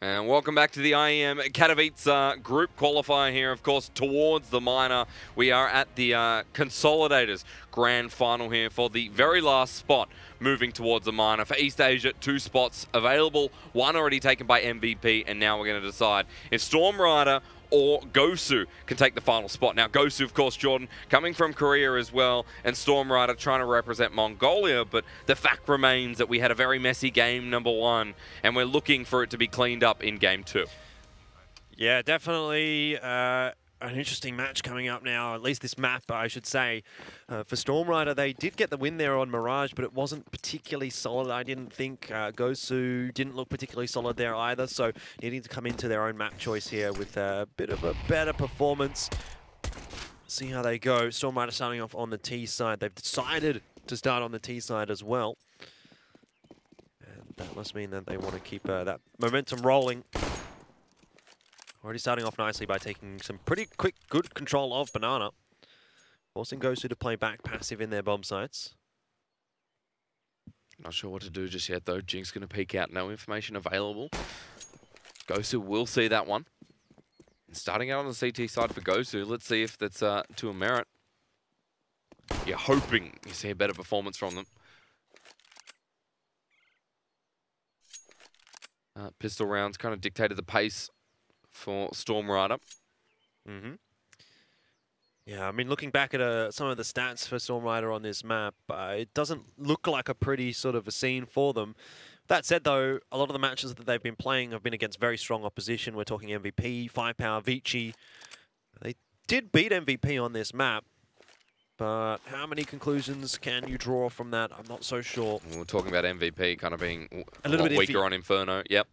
And welcome back to the IEM Katowice group qualifier here, of course, towards the minor. We are at the Consolidators grand final here for the very last spot moving towards the minor. For East Asia, 2 spots available, 1 already taken by MVP, and now we're going to decide if Storm Rider or GOSU can take the final spot. Now, GOSU, of course, Jordan, coming from Korea as well, and Storm Rider trying to represent Mongolia, but the fact remains that we had a very messy game number 1, and we're looking for it to be cleaned up in game 2. Yeah, definitely an interesting match coming up now, at least this map, I should say. For Storm Rider, they did get the win there on Mirage, but it wasn't particularly solid, I didn't think. GOSU didn't look particularly solid there either, so needing to come into their own map choice here with a bit of a better performance. See how they go. Storm Rider starting off on the T side. They've decided to start on the T side as well. And that must mean that they want to keep that momentum rolling. Already starting off nicely by taking some pretty quick, good control of Banana. Forcing GOSU to play back passive in their bomb sites. Not sure what to do just yet, though. Jinx going to peek out. No information available. GOSU will see that one. And starting out on the CT side for GOSU. Let's see if that's to a merit. You're hoping you see a better performance from them. Pistol rounds kind of dictated the pace for Storm Rider. Yeah, I mean, looking back at some of the stats for Storm Rider on this map, it doesn't look like a pretty sort of a scene for them. That said, though, a lot of the matches that they've been playing have been against very strong opposition. We're talking MVP, Firepower, Vici. They did beat MVP on this map, but how many conclusions can you draw from that? I'm not so sure. We're talking about MVP kind of being a little lot bit weaker iffy on Inferno. Yep.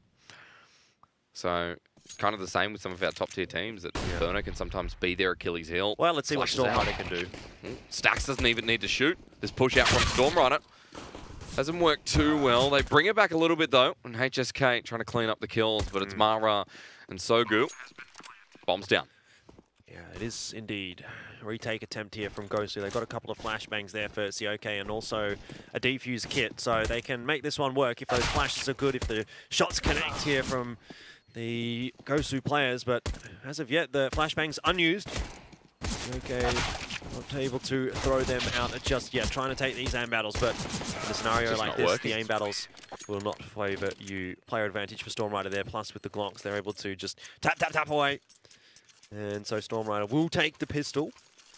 So kind of the same with some of our top tier teams, that Inferno can sometimes be their Achilles heel. Well, let's see what Storm Rider can do. Stax doesn't even need to shoot. This push out from Storm Rider hasn't worked too well. They bring it back a little bit though, and HSK trying to clean up the kills, but it's Mara and Sogu. Bombs down. Yeah, it is indeed. Retake attempt here from GOSU. They've got a couple of flashbangs there for Sioke and also a defuse kit, so they can make this one work if those flashes are good, if the shots connect here from the GOSU players, but as of yet, the flashbangs unused. Okay, not able to throw them out just yet, trying to take these aim battles, but in a scenario like this, the aim battles will not favour you. Player advantage for Storm Rider there, plus with the Glocks, they're able to just tap, tap, tap away. And so Storm Rider will take the pistol.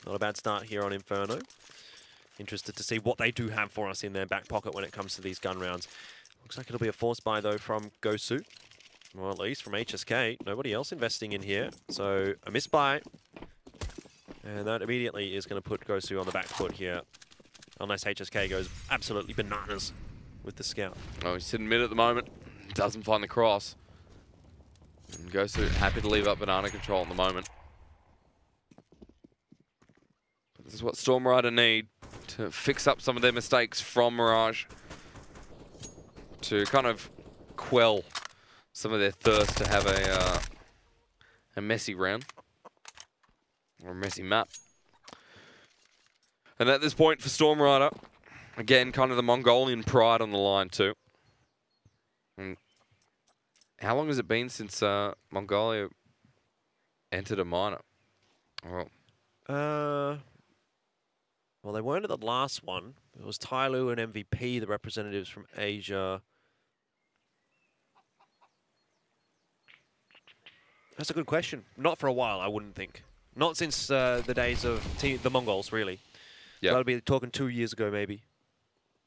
Not a bad start here on Inferno. Interested to see what they do have for us in their back pocket when it comes to these gun rounds. Looks like it'll be a force buy, though, from GOSU. Well, at least from HSK. Nobody else investing in here. So a miss buy. And that immediately is going to put GOSU on the back foot here. Unless HSK goes absolutely bananas with the scout. Oh, he's sitting mid at the moment. Doesn't find the cross. And GOSU happy to leave up banana control at the moment. But this is what Storm Rider need to fix up some of their mistakes from Mirage. To kind of quell some of their thirst to have a messy round. Or a messy map. And at this point for Storm Rider, again, kind of the Mongolian pride on the line too. And how long has it been since Mongolia entered a minor? Well, they weren't at the last one. It was Tyloo and MVP, the representatives from Asia. That's a good question. Not for a while, I wouldn't think. Not since the days of the Mongols, really. Yeah, that'll be talking 2 years ago, maybe.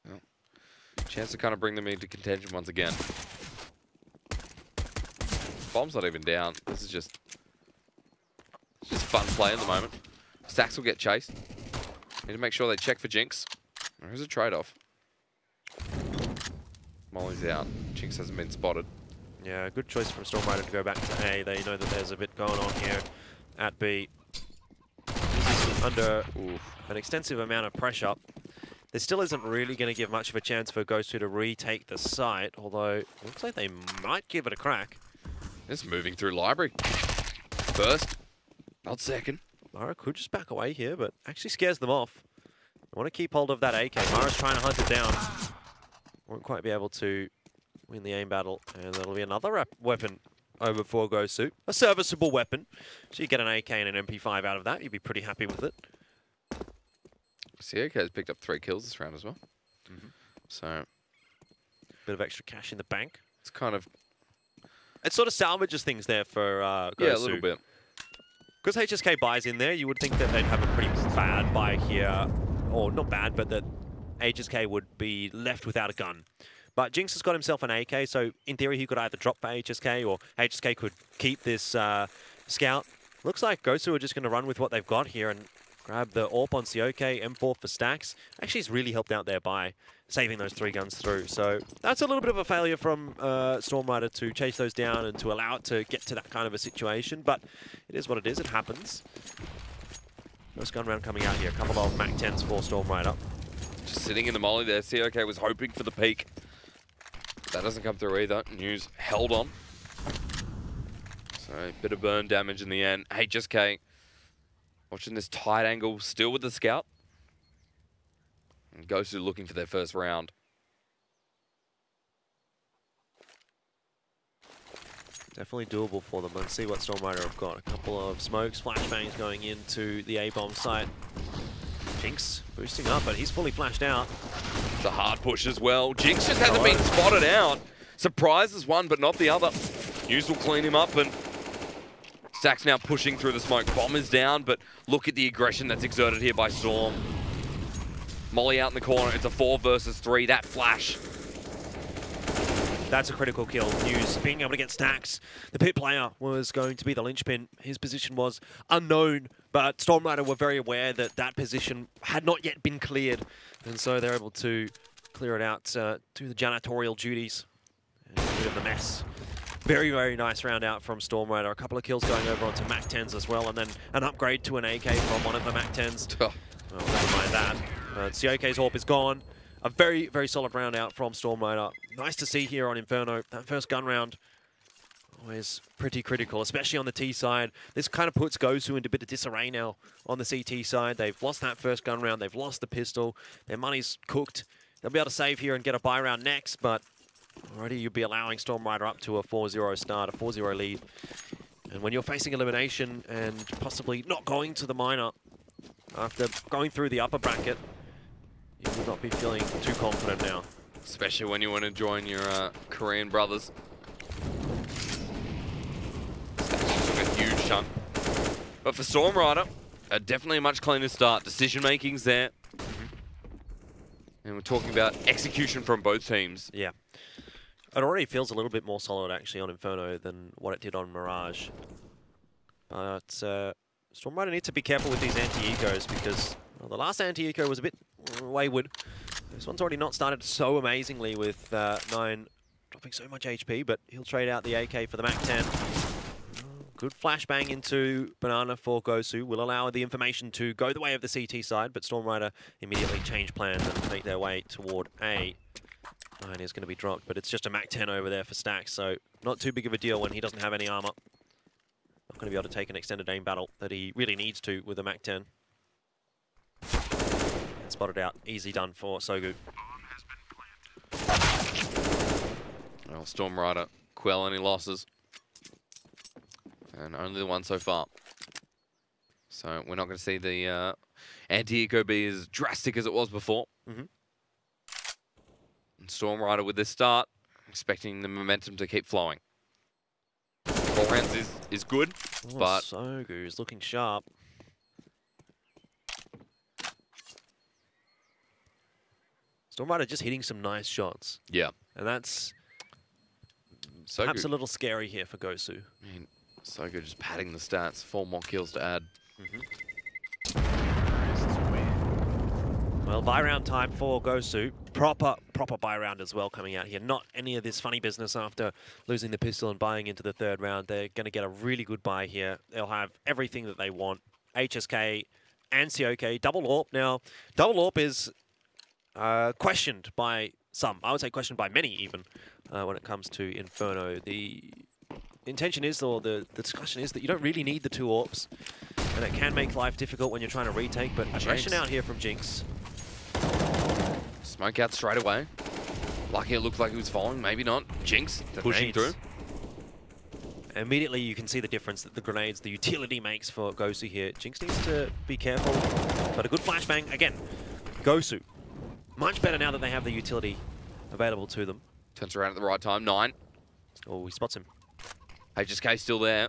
Well, chance to kind of bring them into contention once again. Bomb's not even down. This is just fun play at the moment. Stacks will get chased. Need to make sure they check for Jinx. There's a trade-off. Molly's out. Jinx hasn't been spotted. Yeah, good choice from Storm Rider to go back to A. They know that there's a bit going on here at B. Under an extensive amount of pressure. There still isn't really going to give much of a chance for GOSU to retake the site, although it looks like they might give it a crack. It's moving through library. First, not second. Mara could just back away here, but actually scares them off. I want to keep hold of that AK. Mara's trying to hunt it down. Won't quite be able to win the aim battle, and that'll be another weapon over for GOSU. A serviceable weapon. So you get an AK and an MP5 out of that. You'd be pretty happy with it. COK has picked up 3 kills this round as well. So, bit of extra cash in the bank. It's kind of... It sort of salvages things there for GOSU. Yeah, a little bit. Because HSK buys in there, you would think that they'd have a pretty bad buy here. Or not bad, but that HSK would be left without a gun. But Jinx has got himself an AK, so in theory he could either drop for HSK or HSK could keep this scout. Looks like GOSU are just going to run with what they've got here and grab the AWP on COK, M4 for stacks. Actually, he's really helped out there by saving those 3 guns through. So that's a little bit of a failure from Stormrider to chase those down and to allow it to get to that kind of a situation. But it is what it is. It happens. First gun round coming out here. A couple of Mac 10s for Stormrider. Just sitting in the molly there. COK was hoping for the peak. That doesn't come through either. News held on. So a bit of burn damage in the end. HSK watching this tight angle still with the scout. And GOSU looking for their first round. Definitely doable for them. Let's see what Stormrider have got. A couple of smokes, flashbangs going into the A-bomb site. Jinx boosting up, but he's fully flashed out. It's a hard push as well. Jinx just hasn't been spotted out. Surprises one, but not the other. News will clean him up, and Stack's now pushing through the smoke. Bomb is down, but look at the aggression that's exerted here by Storm. Molly out in the corner. It's a 4 versus 3. That flash. That's a critical kill. News being able to get stacks. The pit player was going to be the linchpin. His position was unknown, but Stormrider were very aware that that position had not yet been cleared. And so they're able to clear it out, do the janitorial duties. And get rid of the mess. Very, very nice round out from Stormrider. A couple of kills going over onto Mac 10s as well, and then an upgrade to an AK from one of the Mac 10s. Well, never mind that. COK's AWP is gone. A very, very solid round out from Stormrider. Nice to see here on Inferno. That first gun round always pretty critical, especially on the T side. This kind of puts GOSU into a bit of disarray now on the CT side. They've lost that first gun round. They've lost the pistol. Their money's cooked. They'll be able to save here and get a buy round next, but already you'd be allowing Stormrider up to a 4-0 start, a 4-0 lead. And when you're facing elimination and possibly not going to the minor after going through the upper bracket, you would not be feeling too confident now. Especially when you want to join your Korean brothers. That took a huge chunk. But for Stormrider, definitely a much cleaner start. Decision making's there. And we're talking about execution from both teams. Yeah. It already feels a little bit more solid actually on Inferno than what it did on Mirage. But Stormrider needs to be careful with these anti-ecos because the last anti-eco was a bit wayward. This one's already not started so amazingly with 9 dropping so much HP, but he'll trade out the AK for the Mac 10. Good flashbang into Banana for GOSU. Will allow the information to go the way of the CT side, but Stormrider immediately change plans and make their way toward A. 9 is going to be dropped, but it's just a Mac 10 over there for Stacks, so not too big of a deal when he doesn't have any armor. Not going to be able to take an extended aim battle that he really needs to with a Mac 10. And spotted out. Easy done for Sogu. Well, Stormrider quell any losses. And only the one so far. So we're not going to see the anti-eco be as drastic as it was before. And Stormrider with this start, expecting the momentum to keep flowing. 4 rounds is good, but Sogu is looking sharp. Stormrider just hitting some nice shots. Yeah. And that's Sogu, perhaps a little scary here for GOSU. I mean, Sogu just padding the stats, 4 more kills to add. Well, buy round time for GOSU. Proper buy round as well coming out here. Not any of this funny business after losing the pistol and buying into the 3rd round. They're going to get a really good buy here. They'll have everything that they want. HSK and COK. Double AWP. Now, double AWP is questioned by some. I would say questioned by many even when it comes to Inferno. The intention is, or the discussion is, that you don't really need the 2 AWPs. And it can make life difficult when you're trying to retake, but aggression out here from Jinx. Smoke out straight away. Lucky it looked like he was falling, maybe not. Jinx pushing through. Immediately you can see the difference that the grenades, the utility makes for GOSU here. Jinx needs to be careful, but a good flashbang. Again, GOSU, much better now that they have the utility available to them. Turns around at the right time, 9. Oh, he spots him. HSK still there.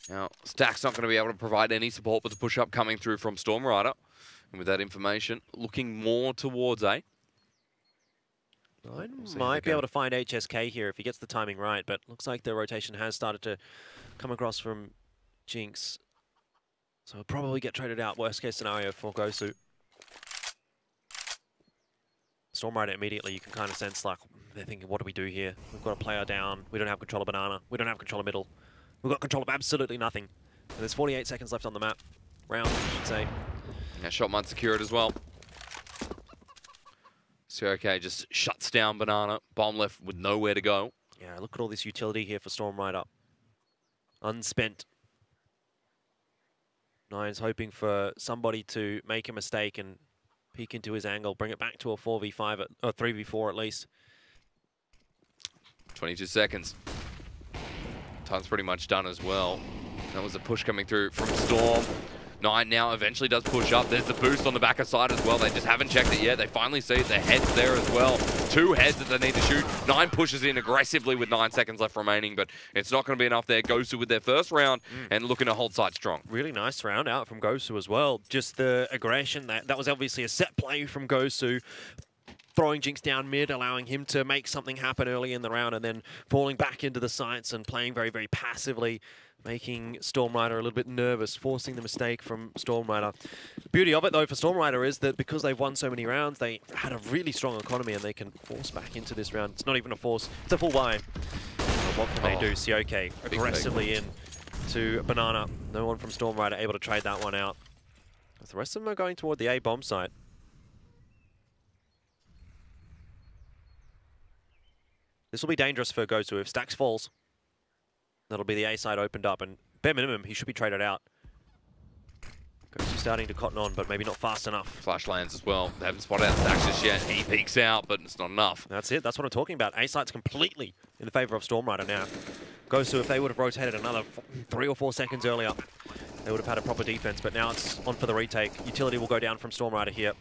Now, Stack's not going to be able to provide any support with the push-up coming through from Storm Rider. And with that information, looking more towards A. Might be able to find HSK here if he gets the timing right, but looks like the rotation has started to come across from Jinx. So he'll probably get traded out, worst case scenario for GOSU. Storm Rider immediately, you can kind of sense like, they're thinking, what do we do here? We've got a player down, we don't have control of banana, we don't have control of middle. We've got control of absolutely nothing. And there's 48 seconds left on the map. Round, I should say. Yeah, shot might secure it as well. So okay, just shuts down banana. Bomb left with nowhere to go. Yeah, look at all this utility here for Storm Rider. Unspent. Nine's hoping for somebody to make a mistake and peek into his angle, bring it back to a 4v5, or 3v4 at least. 22 seconds. Time's pretty much done as well. That was a push coming through from Storm. 9 now eventually does push up. There's the boost on the backer side as well. They just haven't checked it yet. They finally see it. Their head's there as well. 2 heads that they need to shoot. 9 pushes in aggressively with 9 seconds left remaining, but it's not going to be enough there. GOSU with their first round and looking to hold side strong. Really nice round out from GOSU as well. Just the aggression. That was obviously a set play from GOSU. Throwing Jinx down mid, allowing him to make something happen early in the round, and then falling back into the sights and playing very, very passively, making Storm Rider a little bit nervous, forcing the mistake from Storm Rider. The beauty of it, though, for Storm Rider is that because they've won so many rounds, they had a really strong economy, and they can force back into this round. It's not even a force, it's a full buy. What can they do? Sioke aggressively in to Banana. No one from Storm Rider able to trade that one out. The rest of them are going toward the A bomb site. This will be dangerous for GOSU. If Stacks falls, that'll be the A side opened up, and bare minimum, he should be traded out. GOSU starting to cotton on, but maybe not fast enough. Flash lands as well. They haven't spotted out Stacks just yet. He peeks out, but it's not enough. That's it. That's what I'm talking about. A site's completely in favor of Storm Rider now. GOSU, if they would have rotated another 3 or 4 seconds earlier, they would have had a proper defense, but now it's on for the retake. Utility will go down from Storm Rider here.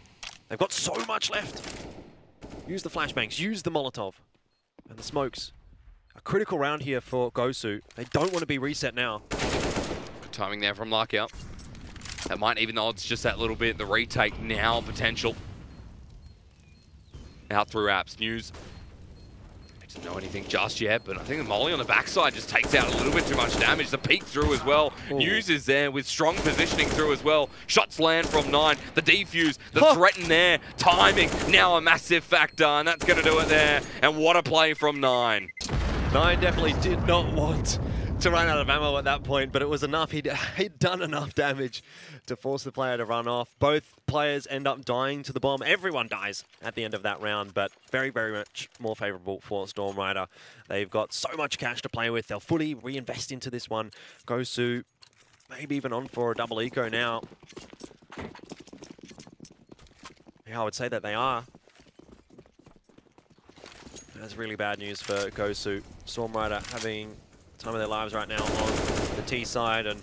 They've got so much left. Use the flashbangs. Use the Molotov. And the smokes. A critical round here for GOSU. They don't want to be reset now. Good timing there from Larkout. That might even the odds just that little bit. The retake now potential. Out through apps. News. Doesn't know anything just yet, but I think the molly on the backside just takes out a little bit too much damage. The peek through as well. Ooh. News is there with strong positioning through as well. Shots land from 9. The defuse, the threaten there. Timing, now a massive factor, and that's going to do it there. And what a play from 9. 9 definitely did not want to run out of ammo at that point, but it was enough. He'd done enough damage to force the player to run off. Both players end up dying to the bomb. Everyone dies at the end of that round, but very, very much more favorable for Storm Rider. They've got so much cash to play with. They'll fully reinvest into this one. GOSU maybe even on for a double eco now. Yeah, I would say that they are. That's really bad news for GOSU. Storm Rider having time of their lives right now on the T side, and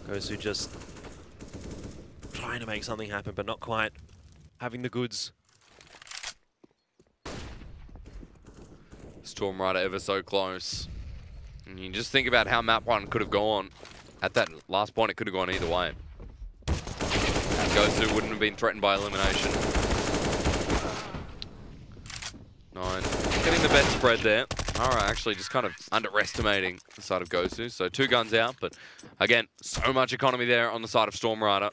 GOSU just trying to make something happen, but not quite having the goods. Storm Rider ever so close. And you just think about how map 1 could have gone. At that last point, it could have gone either way. And GOSU wouldn't have been threatened by elimination. 9. Getting the best spread there. Alright, actually just kind of underestimating the side of GOSU. So 2 guns out, but again, so much economy there on the side of Storm Rider.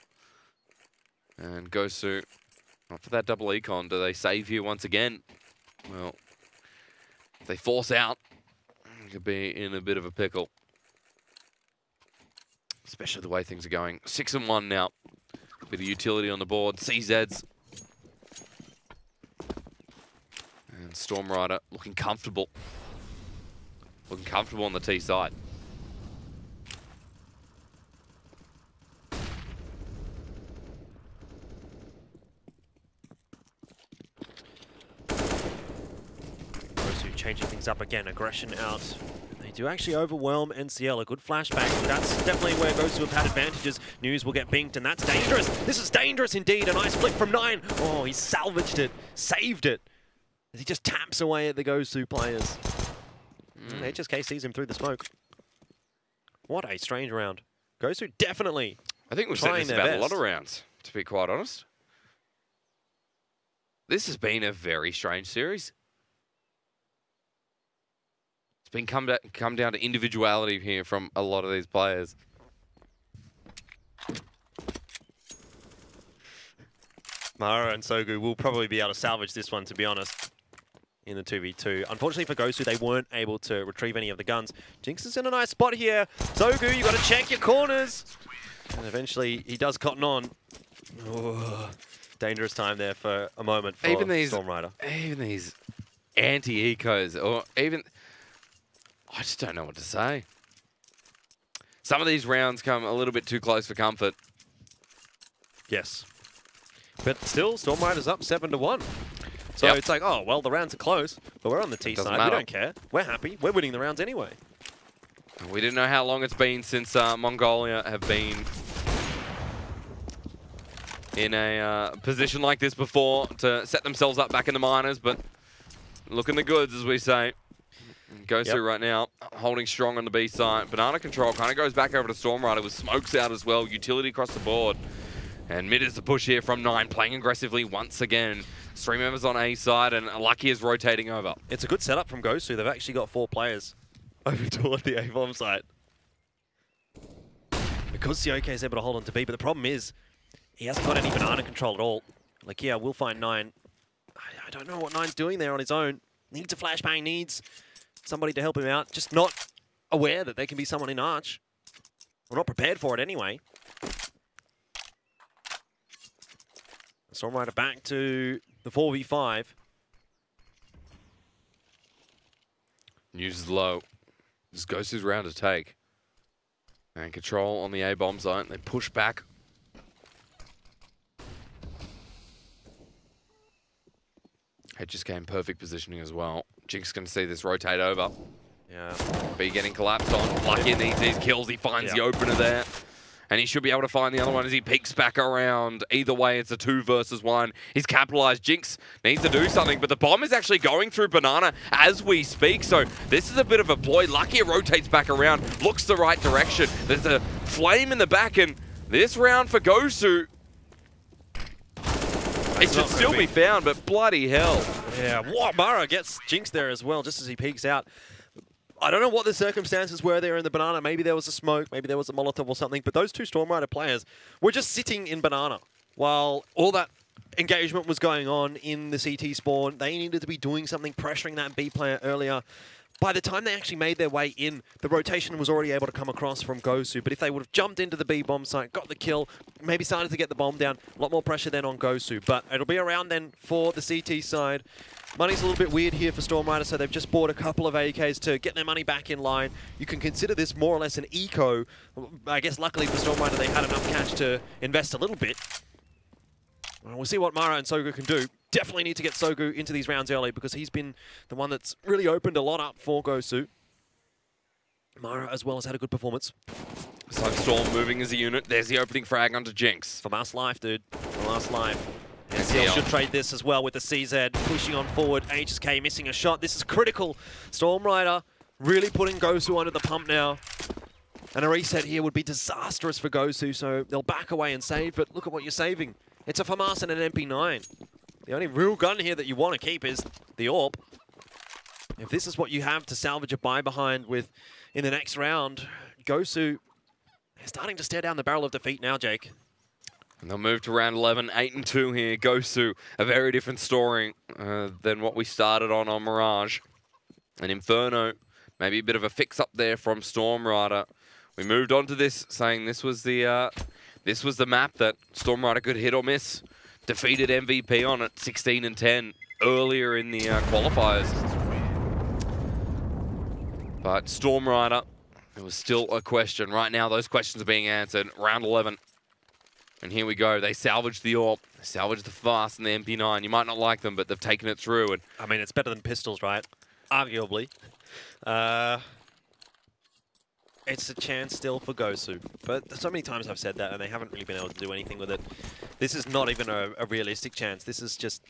And GOSU, for that double econ, do they save here once again? Well, if they force out, they could be in a bit of a pickle. Especially the way things are going. 6-1 now, with the utility on the board. CZs. And Storm Rider looking comfortable. Looking comfortable on the T side. GOSU changing things up again. Aggression out. They do actually overwhelm NCL. A good flashback. That's definitely where GOSU have had advantages. News will get binked, and that's dangerous. This is dangerous indeed. A nice flick from 9. Oh, he salvaged it. Saved it. As he just taps away at the GOSU players. HSK sees him through the smoke. What a strange round. GOSU definitely I think we've said this about a lot of rounds, to be quite honest. This has been a very strange series. It's been come down to individuality here from a lot of these players. Mara and Sogu will probably be able to salvage this one, to be honest, in the 2v2. Unfortunately for GOSU, they weren't able to retrieve any of the guns. Jinx is in a nice spot here. Sogu, you got to check your corners. And eventually, he does cotton on. Oh, dangerous time there for a moment for Storm Rider. Even these anti-ecos, or even... I just don't know what to say. Some of these rounds come a little bit too close for comfort. Yes. But still, Storm Rider's up 7-1. So it's like, oh, well, the rounds are close, but we're on the T side. We don't care. We're happy. We're winning the rounds anyway. We didn't know how long it's been since Mongolia have been in a position like this before to set themselves up back in the minors, but looking the goods, as we say. GOSU right now, holding strong on the B side. Banana control kind of goes back over to Storm Rider with smokes out as well. Utility across the board. And mid is the push here from 9, playing aggressively once again. 3 members on A side, and Lucky is rotating over. It's a good setup from GOSU. They've actually got 4 players over toward the A-bomb site. Because COK is able to hold on to B, but the problem is he hasn't got any banana control at all. Like, yeah, we'll find 9. I don't know what 9's doing there on his own. Needs a flashbang, needs somebody to help him out. Just not aware that there can be someone in Arch. We're not prepared for it anyway. Storm Rider back to the 4v5. News is low. This is GOSU's round to take. And control on the A-bomb site. They push back. HSK in perfect positioning as well. Jinx going to see this rotate over. Yeah. B getting collapsed on. Lucky needs these kills. He finds the opener there. And he should be able to find the other one as he peeks back around. Either way, it's a 2 versus 1. He's capitalized. Jinx needs to do something, but the bomb is actually going through Banana as we speak. So this is a bit of a ploy. Lucky rotates back around, looks the right direction. There's a flame in the back, and this round for GOSU, it should still be found, but bloody hell. Yeah, Mara gets Jinx there as well, just as he peeks out. I don't know what the circumstances were there in the Banana. Maybe there was a smoke, maybe there was a Molotov or something, but those 2 Storm Rider players were just sitting in Banana while all that engagement was going on in the CT spawn. They needed to be doing something, pressuring that B player earlier. By the time they actually made their way in, the rotation was already able to come across from GOSU, but if they would have jumped into the B bomb site, got the kill, maybe started to get the bomb down, a lot more pressure then on GOSU. But it'll be around then for the CT side. Money's a little bit weird here for Storm Rider, so they've just bought a couple of AKs to get their money back in line. You can consider this more or less an eco. I guess luckily for Storm Rider, they had enough cash to invest a little bit. We'll see what Mara and Sogu can do. Definitely need to get Sogu into these rounds early because he's been the one that's really opened a lot up for GOSU. Mara as well has had a good performance. So Storm moving as a unit. There's the opening frag onto Jinx. For last life, dude. For last life. NCL should trade this as well with the CZ pushing on forward. HSK missing a shot. This is critical. Storm Rider really putting GOSU under the pump now. And a reset here would be disastrous for GOSU, so they'll back away and save, but look at what you're saving. It's a FAMAS and an MP9. The only real gun here that you want to keep is the AWP. If this is what you have to salvage a buy behind with in the next round, GOSU is starting to stare down the barrel of defeat now, Jake. And they'll move to round 11, 8-2 here. GOSU, a very different story than what we started on Mirage. And Inferno, maybe a bit of a fix-up there from Storm Rider. We moved on to this, saying this was the map that Storm Rider could hit or miss. Defeated MVP on it, 16-10 earlier in the qualifiers. But Storm Rider, it was still a question. Right now, those questions are being answered. Round 11. And here we go. They salvaged the AWP, salvaged the FAST and the MP9. You might not like them, but they've taken it through. And I mean, it's better than pistols, right? Arguably. It's a chance still for GOSU. But so many times I've said that and they haven't really been able to do anything with it. This is not even a realistic chance. This is just,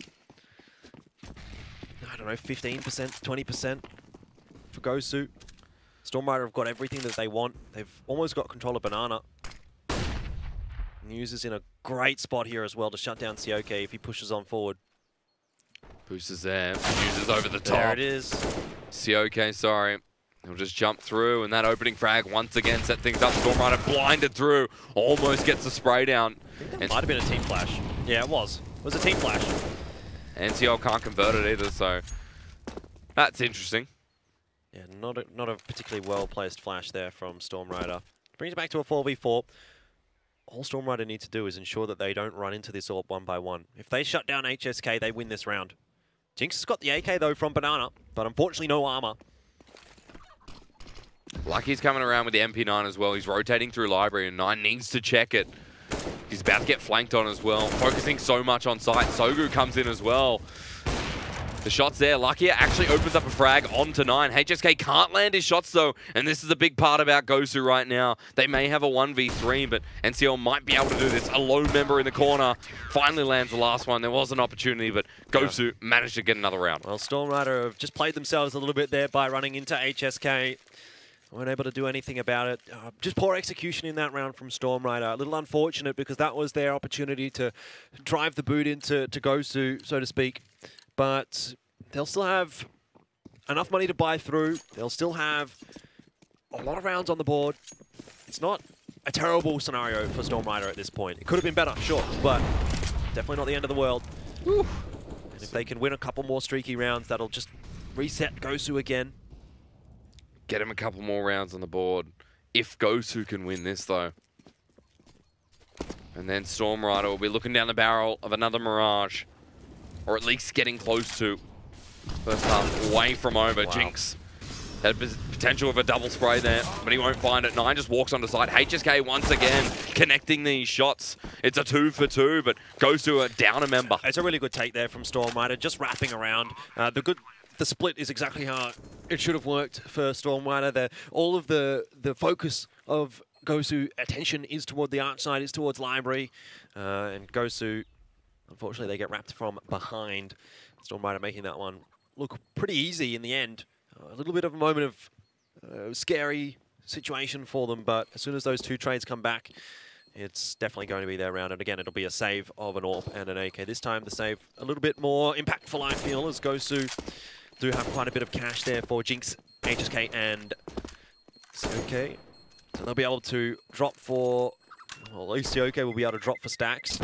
I don't know, 15%, 20% for GOSU. Stormrider have got everything that they want. They've almost got control of Banana. News is in a great spot here as well to shut down COK if he pushes on forward. Boost is there. News is over the top. There it is. COK, sorry. He'll just jump through, and that opening frag once again set things up. Stormrider blinded through, almost gets the spray down. It might have been a team flash. Yeah, it was. It was a team flash. NCL can't convert it either, so that's interesting. Yeah, not a particularly well-placed flash there from Stormrider. Brings it back to a 4v4. All Stormrider need to do is ensure that they don't run into this orb one by one. If they shut down HSK, they win this round. Jinx has got the AK, though, from Banana, but unfortunately no armor. Lucky's coming around with the MP9 as well. He's rotating through library, and 9 needs to check it. He's about to get flanked on as well. Focusing so much on sight. Sogu comes in as well. The shots there. Lucky actually opens up a frag onto 9. HSK can't land his shots though, and this is a big part about GOSU right now. They may have a 1v3, but NCL might be able to do this. A lone member in the corner finally lands the last one. There was an opportunity, but GOSU managed to get another round. Well, Stormrider have just played themselves a little bit there by running into HSK. Weren't able to do anything about it. Just poor execution in that round from Stormrider. A little unfortunate because that was their opportunity to drive the boot into GOSU, so to speak. But they'll still have enough money to buy through. They'll still have a lot of rounds on the board. It's not a terrible scenario for Stormrider at this point. It could have been better, sure, but definitely not the end of the world. Woo. And if they can win a couple more streaky rounds, that'll just reset GOSU again. Get him a couple more rounds on the board. If GOSU can win this, though. And then Stormrider will be looking down the barrel of another Mirage. Or at least getting close to. First half way from over. Wow. Jinx had potential of a double spray there, but he won't find it. 9 just walks onto side. HSK once again connecting these shots. It's a 2 for 2, but GOSU are down a member. It's a really good take there from Stormrider, just wrapping around. The split is exactly how it should have worked for Stormrider. All of the focus of GOSU attention is toward the arch side, is towards library, and GOSU, unfortunately, they get wrapped from behind. Stormrider making that one look pretty easy in the end. A little bit of a moment of scary situation for them, but as soon as those 2 trades come back, it's definitely going to be their round. And again, it'll be a save of an AWP and an AK. This time, the save a little bit more impactful, I feel, as GOSU do have quite a bit of cash there for Jinx, HSK, and COK. So they'll be able to drop for, well, at least COK will be able to drop for stacks.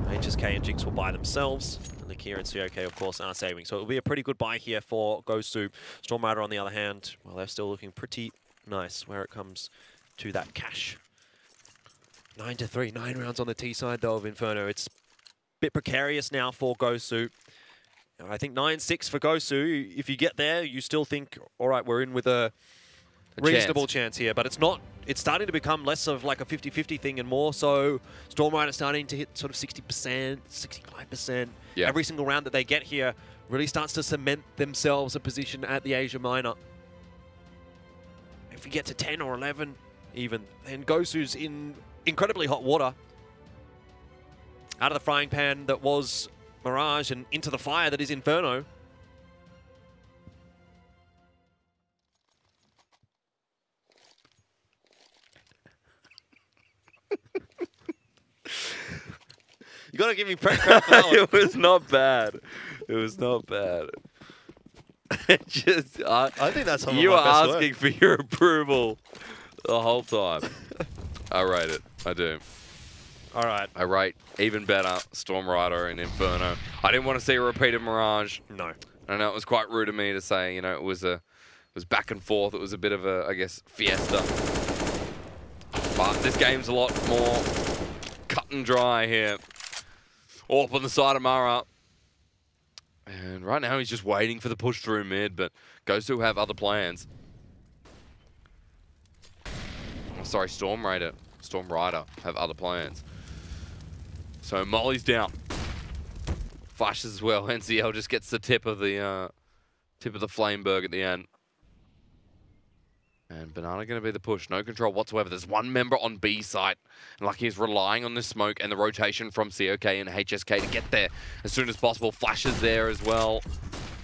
HSK and Jinx will buy themselves. And Nakia and COK, of course, are saving. So it'll be a pretty good buy here for GOSU. Stormrider, on the other hand, well, they're still looking pretty nice where it comes to that cash. 9-3, 9 rounds on the T side, though, of Inferno. It's a bit precarious now for GOSU. I think 9-6 for GOSU. If you get there, you still think, all right, we're in with a reasonable chance here. But it's not. It's starting to become less of like a 50-50 thing and more so Stormrider starting to hit sort of 60%, 65%. Yeah. Every single round that they get here really starts to cement themselves a position at the Asia Minor. If you get to 10 or 11 even, then GOSU's in incredibly hot water. Out of the frying pan that was Mirage and into the fire that is Inferno. You gotta give me prep for that one. It was not bad. It was not bad. Just, I think that's some you of my best are asking work. for your approval the whole time. I rate it. I do. All right. I rate even better Stormrider and Inferno. I didn't want to see a repeat of Mirage. No. I know it was quite rude of me to say, you know, it was back and forth. It was a bit of a, I guess, fiesta. But this game's a lot more cut and dry here. Up on the side of Mara. And right now he's just waiting for the push through mid, but GOSU have other plans. Oh, sorry, Stormrider have other plans. So Molly's down. Flashes as well. NCL just gets the tip of the Flameberg at the end. And Banana going to be the push. No control whatsoever. There's one member on B site. And Lucky is relying on the smoke and the rotation from COK and HSK to get there as soon as possible. Flashes there as well.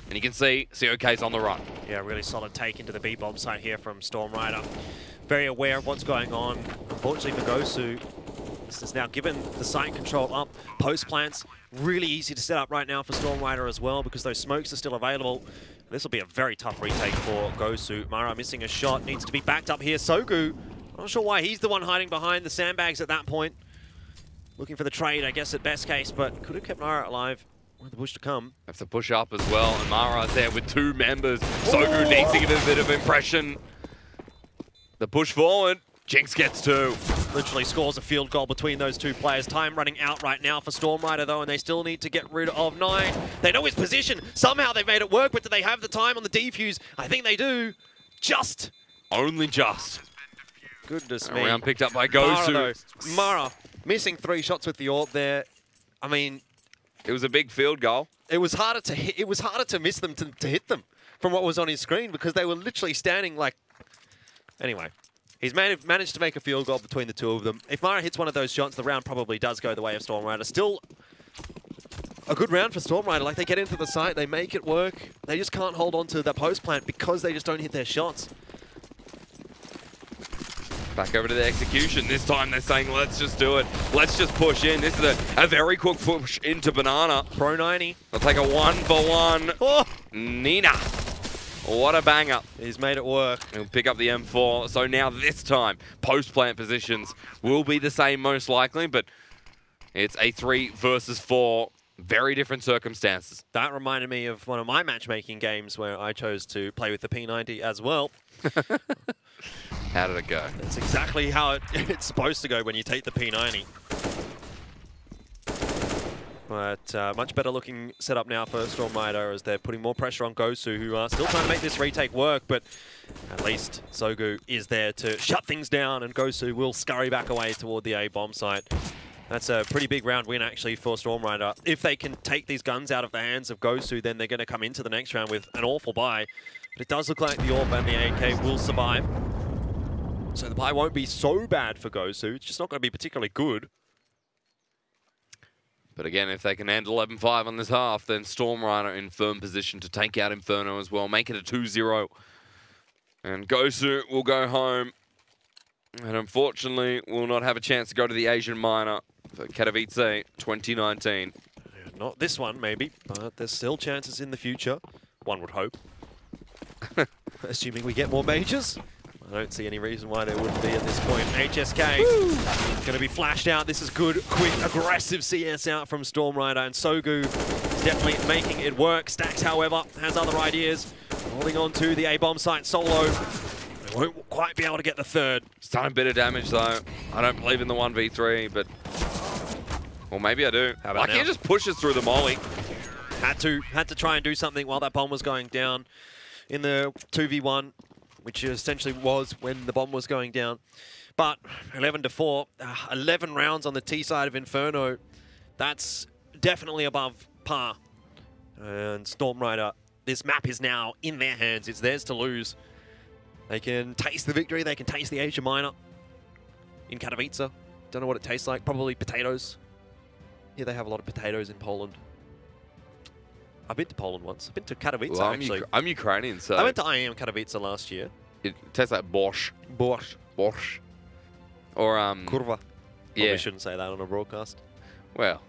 And you can see COK's on the run. Yeah, really solid take into the B bomb site here from Storm Rider. Very aware of what's going on. Unfortunately for GOSU, this is now given the site control up. Post plants, really easy to set up right now for Storm Rider as well because those smokes are still available. This will be a very tough retake for GOSU. Mara missing a shot, needs to be backed up here. Sogu, not sure why he's the one hiding behind the sandbags at that point. Looking for the trade, I guess, at best case, but could have kept Mara alive. Want the push to come. Have to push up as well, and Mara's there with 2 members. Sogu needs to give a bit of impression. The push forward. Jinx gets 2. Literally scores a field goal between those 2 players. Time running out right now for Storm Rider, though, and they still need to get rid of 9. They know his position. Somehow they've made it work, but do they have the time on the defuse? I think they do. Just. Only just. Goodness me. Round picked up by GOSU. Mara missing 3 shots with the AWP there. I mean, it was a big field goal. It was harder to hit. It was harder to miss them to hit them from what was on his screen because they were literally standing like. Anyway. He's managed to make a field goal between the 2 of them. If Mara hits one of those shots, the round probably does go the way of Storm Rider. Still a good round for Storm Rider. Like, they get into the site, they make it work. They just can't hold on to the post plant because they just don't hit their shots. Back over to the execution. This time they're saying, let's just do it. Let's just push in. This is a very quick push into Banana. Pro 90. They'll take a 1-for-1. Oh! Nina. What a banger. He's made it work. He'll pick up the M4. So now this time, post-plant positions will be the same most likely, but it's a 3 versus 4. Very different circumstances. That reminded me of one of my matchmaking games where I chose to play with the P90 as well. How did it go? That's exactly how it's supposed to go when you take the P90. But much better looking setup now for Storm Rider as they're putting more pressure on GOSU, who are still trying to make this retake work, but at least Sogu is there to shut things down, and GOSU will scurry back away toward the A bomb site. That's a pretty big round win, actually, for Storm Rider. If they can take these guns out of the hands of GOSU, then they're going to come into the next round with an awful bye. But it does look like the AWP and the AK will survive. So the bye won't be so bad for GOSU. It's just not going to be particularly good. But again, if they can end 11-5 on this half, then Storm Rider in firm position to take out Inferno as well, make it a 2-0. And GOSU will go home. And unfortunately, will not have a chance to go to the Asian Minor for Katowice 2019. Not this one, maybe, but there's still chances in the future. One would hope. Assuming we get more majors. I don't see any reason why there wouldn't be at this point. HSK going to be flashed out. This is good, quick, aggressive CS out from Storm Rider, and Sogu is definitely making it work. Stacks, however, has other ideas. Holding on to the A-bomb site solo. They won't quite be able to get the 3rd. It's done a bit of damage, though. I don't believe in the 1v3, but... Well, maybe I do. How about now? He just pushes through the molly. Had to try and do something while that bomb was going down in the 2v1. Which essentially was when the bomb was going down. But 11-4, 11 rounds on the T side of Inferno. That's definitely above par. And Storm Rider, this map is now in their hands. It's theirs to lose. They can taste the victory. They can taste the Asia Minor in Katowice. Don't know what it tastes like. Probably potatoes. Here they have a lot of potatoes in Poland. I've been to Poland once. I've been to Katowice, well, actually. I'm Ukrainian, so... I went to IEM Katowice last year. It tastes like borscht. Borscht. Borscht. Or, Kurva. Yeah. Probably shouldn't say that on a broadcast. Well,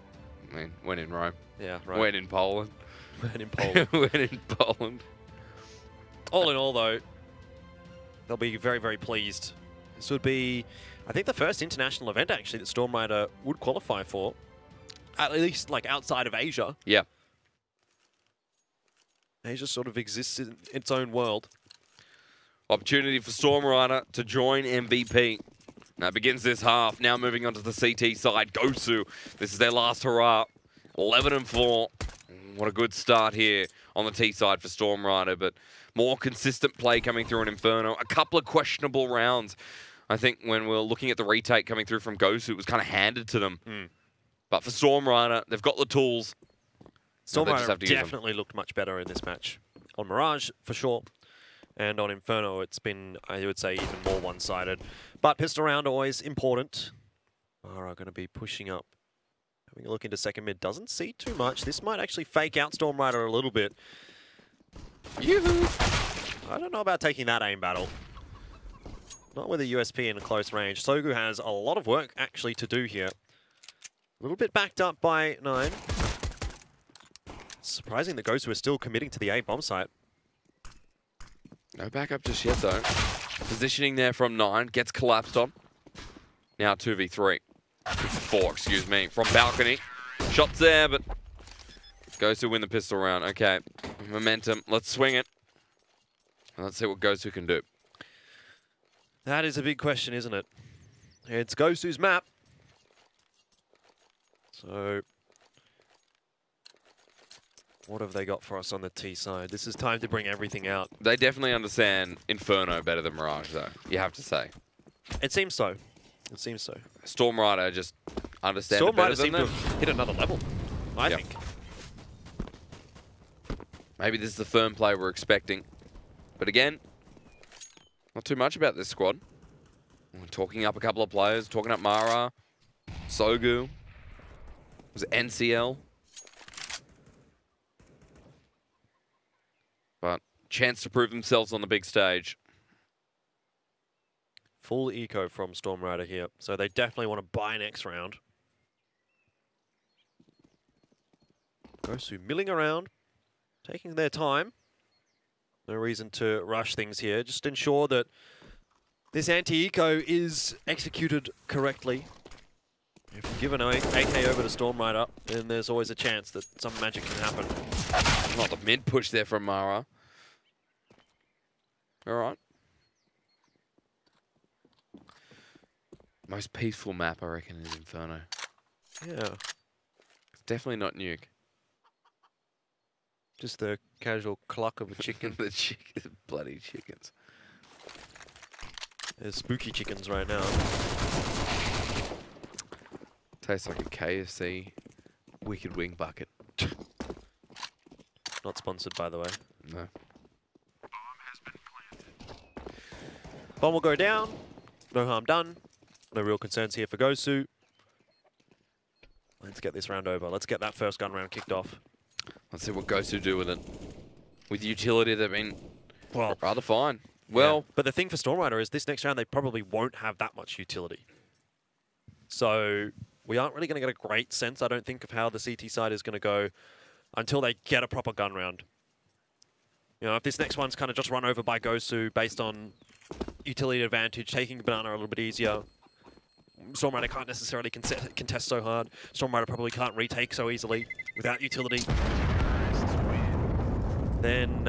I mean, when in Rome. Yeah, right. When in Poland. When in Poland. When in Poland. All in all, though, they'll be very, very pleased. This would be, I think, the first international event, actually, that Storm Rider would qualify for. At least, like, outside of Asia. Yeah. Asia sort of exists in its own world. Opportunity for Storm Rider to join MVP. Now begins this half. Now moving on to the CT side. GOSU. This is their last hurrah. 11-4. What a good start here on the T side for Storm Rider, but more consistent play coming through in Inferno. A couple of questionable rounds. I think when we're looking at the retake coming through from GOSU, it was kind of handed to them. But for Storm Rider, they've got the tools. Storm Rider definitely looked much better in this match. On Mirage, for sure. And on Inferno, it's been, I would say, even more one-sided. But pistol round always important. Mara going to be pushing up. Having a look into second mid. Doesn't see too much. This might actually fake out Storm Rider a little bit. Yoo-hoo! I don't know about taking that aim battle. Not with a USP in a close range. Sogu has a lot of work actually to do here. A little bit backed up by 9. Surprising that GOSU is still committing to the A bomb site. No backup just yet, though. Positioning there from 9. Gets collapsed on. Now 2v3. 4, excuse me. From balcony. Shots there, but GOSU win the pistol round. Okay. Momentum. Let's swing it. And let's see what GOSU can do. That is a big question, isn't it? It's GOSU's map. So, what have they got for us on the T side? This is time to bring everything out. They definitely understand Inferno better than Mirage, though. You have to say. It seems so. It seems so. Storm Rider just understands it better than them. Storm Rider seemed to have hit another level, I think. Maybe this is the firm play we're expecting. But again, not too much about this squad. We're talking up a couple of players, talking up Mara, Sogu. Was it NCL? But chance to prove themselves on the big stage. Full eco from Storm Rider here, so they definitely want to buy next round. GOSU milling around, taking their time. No reason to rush things here. Just ensure that this anti-eco is executed correctly. If you give an AK over to Storm Rider, then there's always a chance that some magic can happen. Not the mid push there from Mara. All right. Most peaceful map, I reckon, is Inferno. Yeah. It's definitely not Nuke. Just the casual cluck of a chicken. The bloody chickens. There's spooky chickens right now. Tastes like a KFC Wicked Wing bucket. Not sponsored, by the way. No. Bomb will go down. No harm done. No real concerns here for GOSU. Let's get this round over. Let's get that first gun round kicked off. Let's see what GOSU do with it. With utility, they've been rather fine. Well, yeah. But the thing for Storm Rider is this next round, they probably won't have that much utility. So we aren't really going to get a great sense, I don't think, of how the CT side is going to go until they get a proper gun round. You know, if this next one's kind of just run over by GOSU based on utility advantage, taking Banana a little bit easier, Storm Rider can't necessarily contest so hard. Storm Rider probably can't retake so easily without utility. Then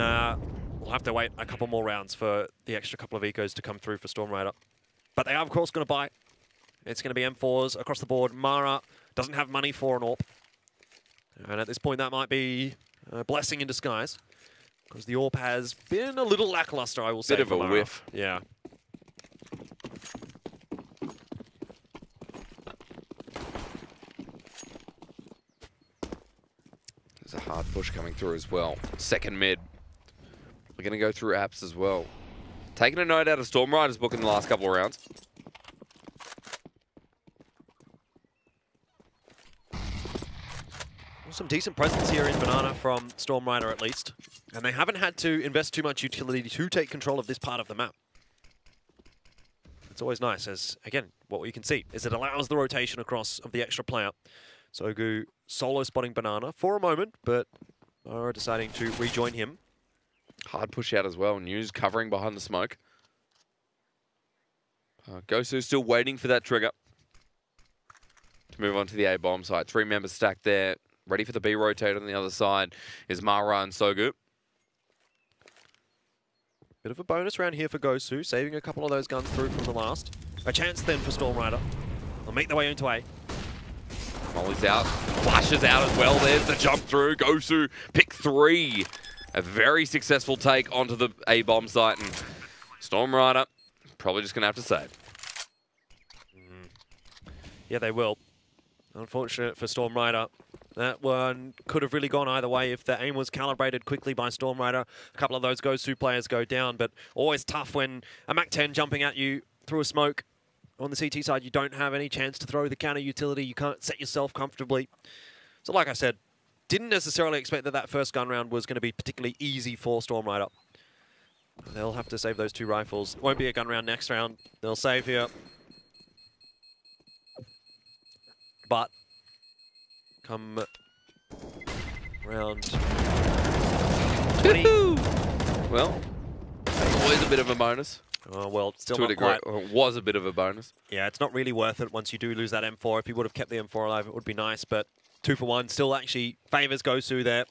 we'll have to wait a couple more rounds for the extra couple of ecos to come through for Storm Rider. But they are, of course, going to buy. It's going to be M4s across the board. Mara doesn't have money for an AWP. And at this point, that might be a blessing in disguise. Because the AWP has been a little lackluster, I will say. Bit of a whiff. Yeah. There's a hard push coming through as well. Second mid. We're going to go through apps as well. Taking a note out of Storm Rider's book in the last couple of rounds. Some decent presence here in Banana from Storm Rider at least. And they haven't had to invest too much utility to take control of this part of the map. It's always nice as, again, what we can see is it allows the rotation across of the extra player. Sogu solo spotting Banana for a moment, but are deciding to rejoin him. Hard push out as well. News covering behind the smoke. GOSU still waiting for that trigger to move on to the A bomb site. 3 members stacked there. Ready for the B rotate on the other side is Mara and Sogu. Bit of a bonus round here for GOSU, saving a couple of those guns through from the last. A chance then for Storm Rider. They'll make their way into A. Molly's out, flashes out as well. There's the jump through. GOSU pick 3. A very successful take onto the A bomb site, and Storm Rider probably just gonna have to save. Yeah, they will. Unfortunate for Storm Rider. That one could have really gone either way if the aim was calibrated quickly by Storm Rider. A couple of those GOSU players go down, but always tough when a MAC-10 jumping at you through a smoke. On the CT side, you don't have any chance to throw the counter utility. You can't set yourself comfortably. So like I said, didn't necessarily expect that first gun round was going to be particularly easy for Storm Rider. They'll have to save those 2 rifles. Won't be a gun round next round. They'll save here. But come round 20. Well, always a bit of a bonus. Oh, well, still to not a degree, quite. it was a bit of a bonus. Yeah, it's not really worth it once you do lose that M4. If he would have kept the M4 alive, it would be nice, but 2 for 1 still actually favours GOSU there.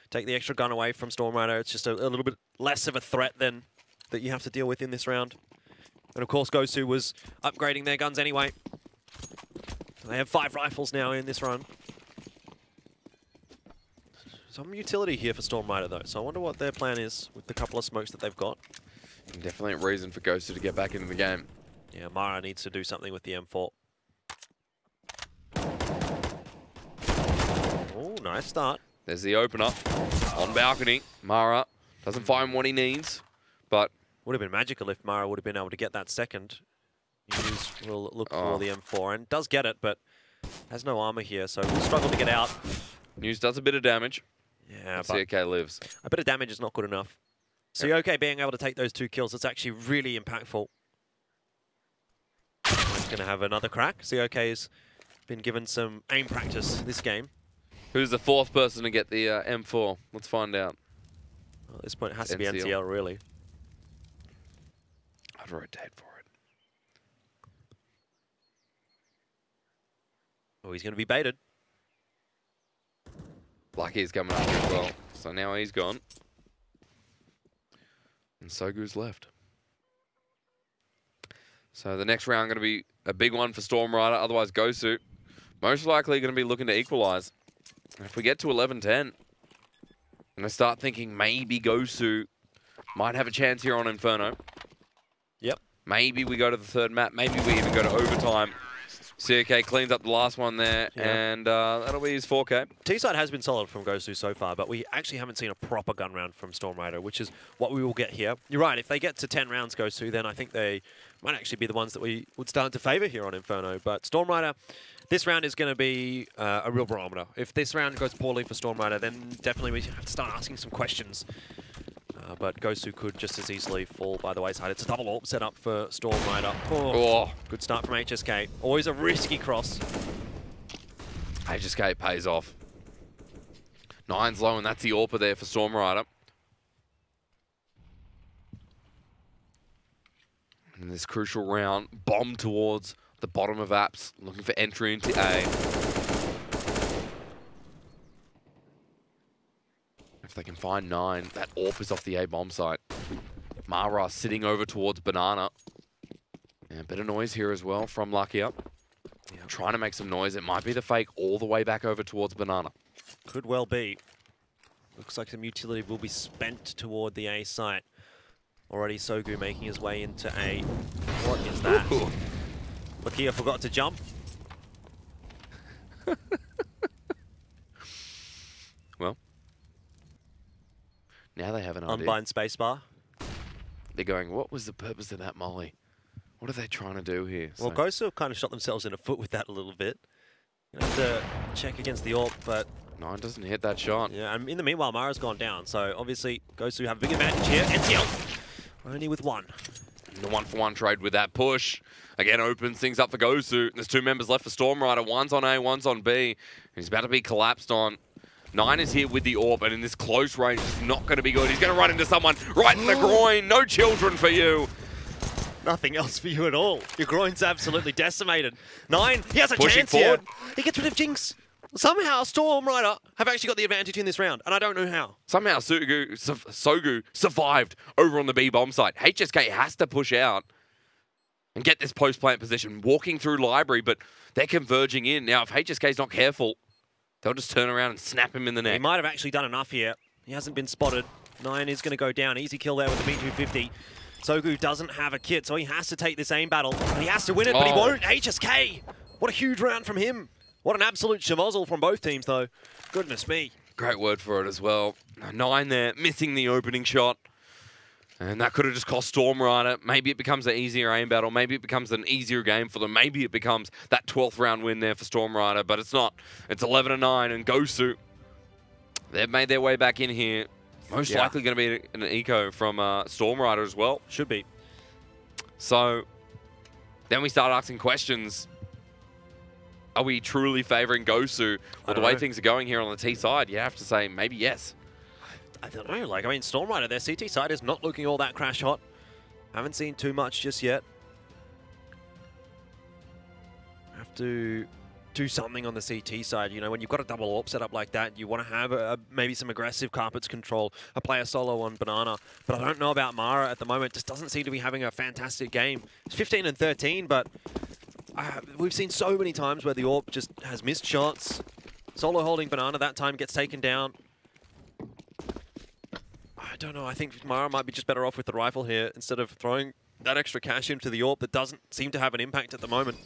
Take the extra gun away from Storm Rider. It's just a little bit less of a threat than that you have to deal with in this round. And of course, GOSU was upgrading their guns anyway. They have 5 rifles now in this run. Some utility here for Storm Rider though, so I wonder what their plan is with the couple of smokes that they've got. Definitely a reason for GOSU to get back into the game. Yeah, Mara needs to do something with the M4. Oh, nice start. There's the opener on balcony. Mara doesn't find what he needs, but... Would have been magical if Mara would have been able to get that second. News will look for the M4 and does get it, but has no armor here, so will struggle to get out. News does a bit of damage. Yeah, but COK lives. A bit of damage is not good enough. COK being able to take those 2 kills, it's actually really impactful. He's going to have another crack. COK's been given some aim practice this game. Who's the 4th person to get the M4? Let's find out. Well, at this point, it has to be NCL, really. I'd rotate for it. Oh, he's going to be baited. Lucky's coming up as well. So now he's gone. And Sogu's left. So the next round going to be a big one for Storm Rider. Otherwise, GOSU most likely going to be looking to equalize. And if we get to 11-10, I'm going to start thinking maybe GOSU might have a chance here on Inferno. Yep. Maybe we go to the 3rd map. Maybe we even go to overtime. COK cleans up the last one there, and that'll be his 4K. T-side has been solid from GOSU so far, but we actually haven't seen a proper gun round from Storm Rider, which is what we will get here. You're right, if they get to 10 rounds GOSU, then I think they might actually be the ones that we would start to favour here on Inferno. But Storm Rider, this round is going to be a real barometer. If this round goes poorly for Storm Rider, then definitely we have to start asking some questions. But GOSU could just as easily fall by the wayside. It's a double AWP set up for Storm Rider. Oh, good start from HSK. Always a risky cross. HSK pays off. 9's low, and that's the AWPer there for Storm Rider. In this crucial round, bomb towards the bottom of apps, looking for entry into A. If they can find 9, that AWP is off the A bomb site. Mara sitting over towards Banana. And a bit of noise here as well from Lucky Up. Yeah, trying to make some noise. It might be the fake all the way back over towards Banana. Could well be. Looks like some utility will be spent toward the A site. Already Sogu making his way into A. What is that? Lakia forgot to jump. Well, now they have an idea. Unbind spacebar. They're going, what was the purpose of that molly? What are they trying to do here? Well, GOSU kind of shot themselves in the foot with that a little bit. You have to check against the AWP, but... 9 doesn't hit that shot. Yeah, and in the meanwhile, Mara's gone down, so obviously GOSU have a big advantage here. NCL only with 1. The 1-for-1 trade with that push. Again, opens things up for GOSU. There's 2 members left for Storm Rider. One's on A, one's on B. He's about to be collapsed on. 9 is here with the AWP, and in this close range, it's not going to be good. He's going to run into someone right in the groin. No children for you. Nothing else for you at all. Your groin's absolutely decimated. 9, he has a Pushing chance forward. here. He gets rid of Jinx. Somehow, Storm Rider have actually got the advantage in this round, and I don't know how. Somehow, Sogu survived over on the B bomb site. HSK has to push out and get this post-plant position, walking through library, but they're converging in. Now, if HSK's not careful, they'll just turn around and snap him in the neck. He might have actually done enough here. He hasn't been spotted. 9 is going to go down. Easy kill there with the B250. Sogu doesn't have a kit, so he has to take this aim battle. And he has to win it, but he won't. HSK! What a huge round from him. What an absolute schmozzle from both teams, though. Goodness me. Great word for it as well. 9 there, missing the opening shot. And that could have just cost Storm Rider. Maybe it becomes an easier aim battle. Maybe it becomes an easier game for them. Maybe it becomes that 12th round win there for Storm Rider, but it's not. It's 11-9, and GOSU, they've made their way back in here. Most likely going to be an eco from Storm Rider as well. Should be. So then we start asking questions. Are we truly favoring GOSU? Or the way things are going here on the T side, you have to say maybe yes. I don't know. Like, I mean, Storm Rider, their CT side is not looking all that crash hot. Haven't seen too much just yet. Have to do something on the CT side. You know, when you've got a double AWP set up like that, you want to have maybe some aggressive carpets control, a player solo on Banana. But I don't know about Mara at the moment. Just doesn't seem to be having a fantastic game. It's 15 and 13, but we've seen so many times where the AWP just has missed shots. Solo holding Banana that time gets taken down. I don't know. I think Mara might be just better off with the rifle here instead of throwing that extra cash into the AWP that doesn't seem to have an impact at the moment.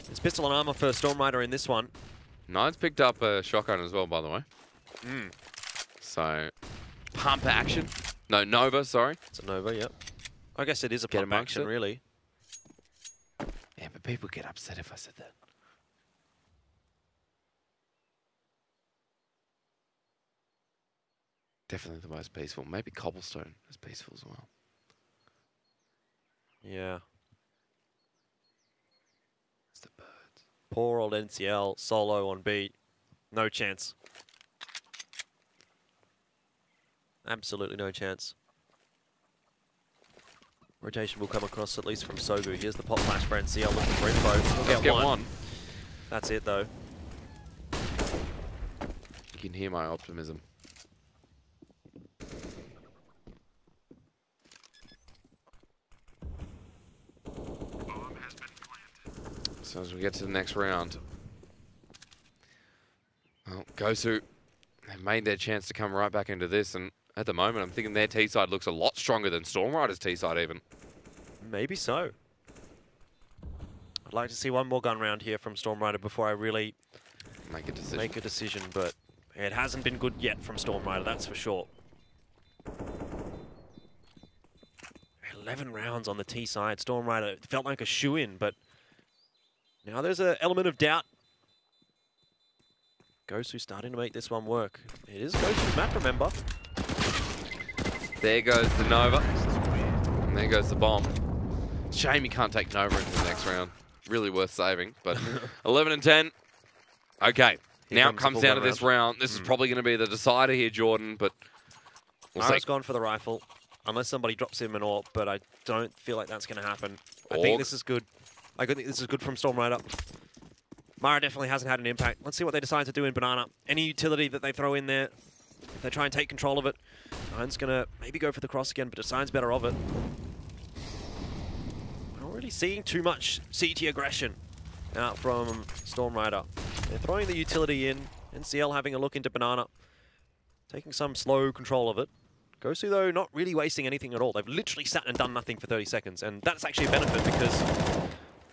It's pistol and armor for Storm Rider in this one. Nine's picked up a shotgun as well, by the way. So, pump action. No, Nova, sorry. It's a Nova, yep. I guess it is a pump action, really. Yeah, but people get upset if I said that. Definitely the most peaceful. Maybe Cobblestone is peaceful as well. Yeah. It's the birds. Poor old NCL, solo on B. No chance. Absolutely no chance. Rotation will come across at least from Sogu. Here's the pop flash for NCL looking for info. We'll get one. That's it, though. You can hear my optimism. So as we get to the next round, well, GOSU, they've made their chance to come right back into this, and at the moment I'm thinking their T side looks a lot stronger than Storm Rider's T side even. Maybe so. I'd like to see one more gun round here from Storm Rider before I really make a decision, but it hasn't been good yet from Storm Rider, that's for sure. 11 rounds on the T side. Storm Rider felt like a shoe-in, but now there's an element of doubt. GOSU starting to make this one work. It is GOSU's map, remember? There goes the Nova. And there goes the bomb. Shame you can't take Nova into the next round. Really worth saving, but 11 and 10. Okay, now it comes down to this round. This is probably going to be the decider here, Jordan, but we'll see. Mara's gone for the rifle, unless somebody drops him an AWP, but I don't feel like that's going to happen. I think this is good. I think this is good from Storm Rider. Mara definitely hasn't had an impact. Let's see what they decide to do in Banana. Any utility that they throw in there, if they try and take control of it, Nine's going to maybe go for the cross again, but Design's better of it. Not really seeing too much CT aggression out from Storm Rider. They're throwing the utility in. NCL having a look into Banana. Taking some slow control of it. GOSU, though, not really wasting anything at all. They've literally sat and done nothing for 30 seconds, and that's actually a benefit because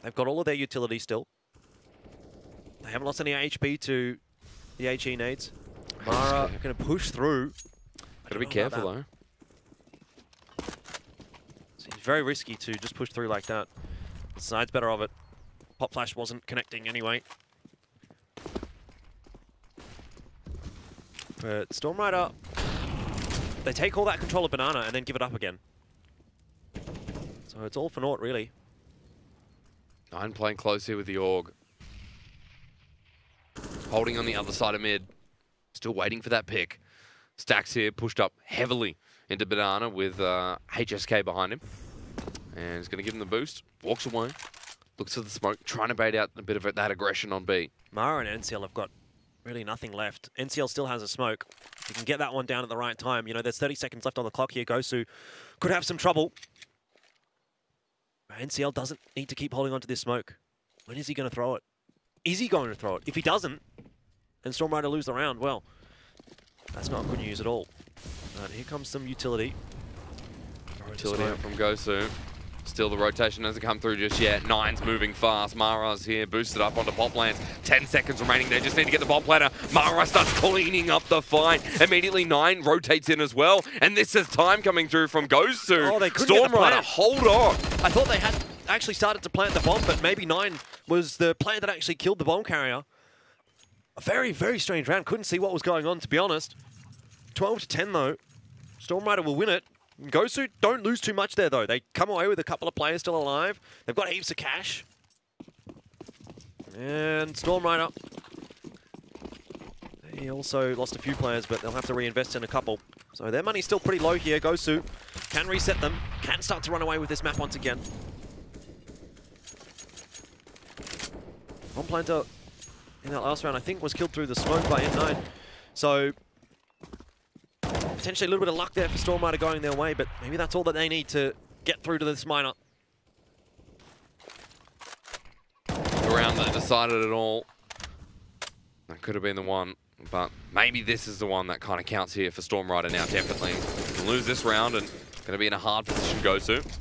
they've got all of their utility still. They haven't lost any HP to the HE nades. Mara going to push through. Gotta be careful, though. Seems very risky to just push through like that. The side's better of it. Pop flash wasn't connecting anyway. But Storm Rider, they take all that control of Banana and then give it up again. So it's all for naught, really. Nine playing close here with the AUG. Holding on the other side of mid. Still waiting for that pick. Stacks here, pushed up heavily into Banana with HSK behind him. And he's going to give him the boost. Walks away. Looks at the smoke, trying to bait out a bit of that aggression on B. Mara and NCL have got really nothing left. NCL still has a smoke. If you can get that one down at the right time, you know, there's 30 seconds left on the clock here. GOSU could have some trouble. NCL doesn't need to keep holding on to this smoke. When is he going to throw it? Is he going to throw it? If he doesn't, and Storm Rider lose the round, well, that's not good news at all. Here comes some utility. Utility out from GOSU. Still, the rotation hasn't come through just yet. Nine's moving fast. Mara's here, boosted up onto Pop Lands. 10 seconds remaining. They just need to get the bomb planter. Mara starts cleaning up the fight. Immediately, Nine rotates in as well. And this is time coming through from GOSU. Oh, they couldn't get the Stormrider, plant. hold on. I thought they had actually started to plant the bomb, but maybe Nine was the player that actually killed the bomb carrier. A very, very strange round. Couldn't see what was going on, to be honest. 12 to 10, though. Stormrider will win it. GOSU don't lose too much there, though. They come away with a couple of players still alive. They've got heaps of cash. And Stormrider. He also lost a few players, but they'll have to reinvest in a couple. So their money's still pretty low here. GOSU can reset them. Can start to run away with this map once again. One planter in that last round, I think, was killed through the smoke by N9. So potentially a little bit of luck there for Stormrider going their way, but maybe that's all that they need to get through to this minor. The round that decided it all. That could have been the one, but maybe this is the one that kind of counts here for Stormrider now, definitely. Lose this round and going to be in a hard position, GOSU.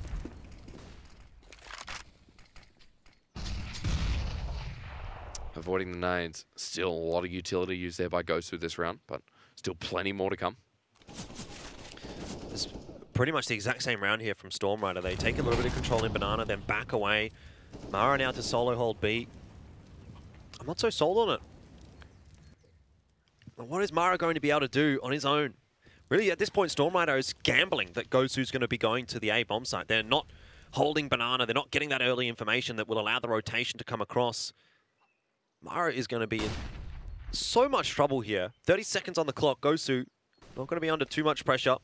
Avoiding the nades. Still a lot of utility used there by GOSU this round, but still plenty more to come. It's pretty much the exact same round here from Stormrider. They take a little bit of control in Banana, then back away. Mara now to solo hold B. I'm not so sold on it. What is Mara going to be able to do on his own? Really, at this point, Stormrider is gambling that GOSU's going to be going to the A bomb site. They're not holding Banana. They're not getting that early information that will allow the rotation to come across. Mara is going to be in so much trouble here. 30 seconds on the clock. GOSU not going to be under too much pressure.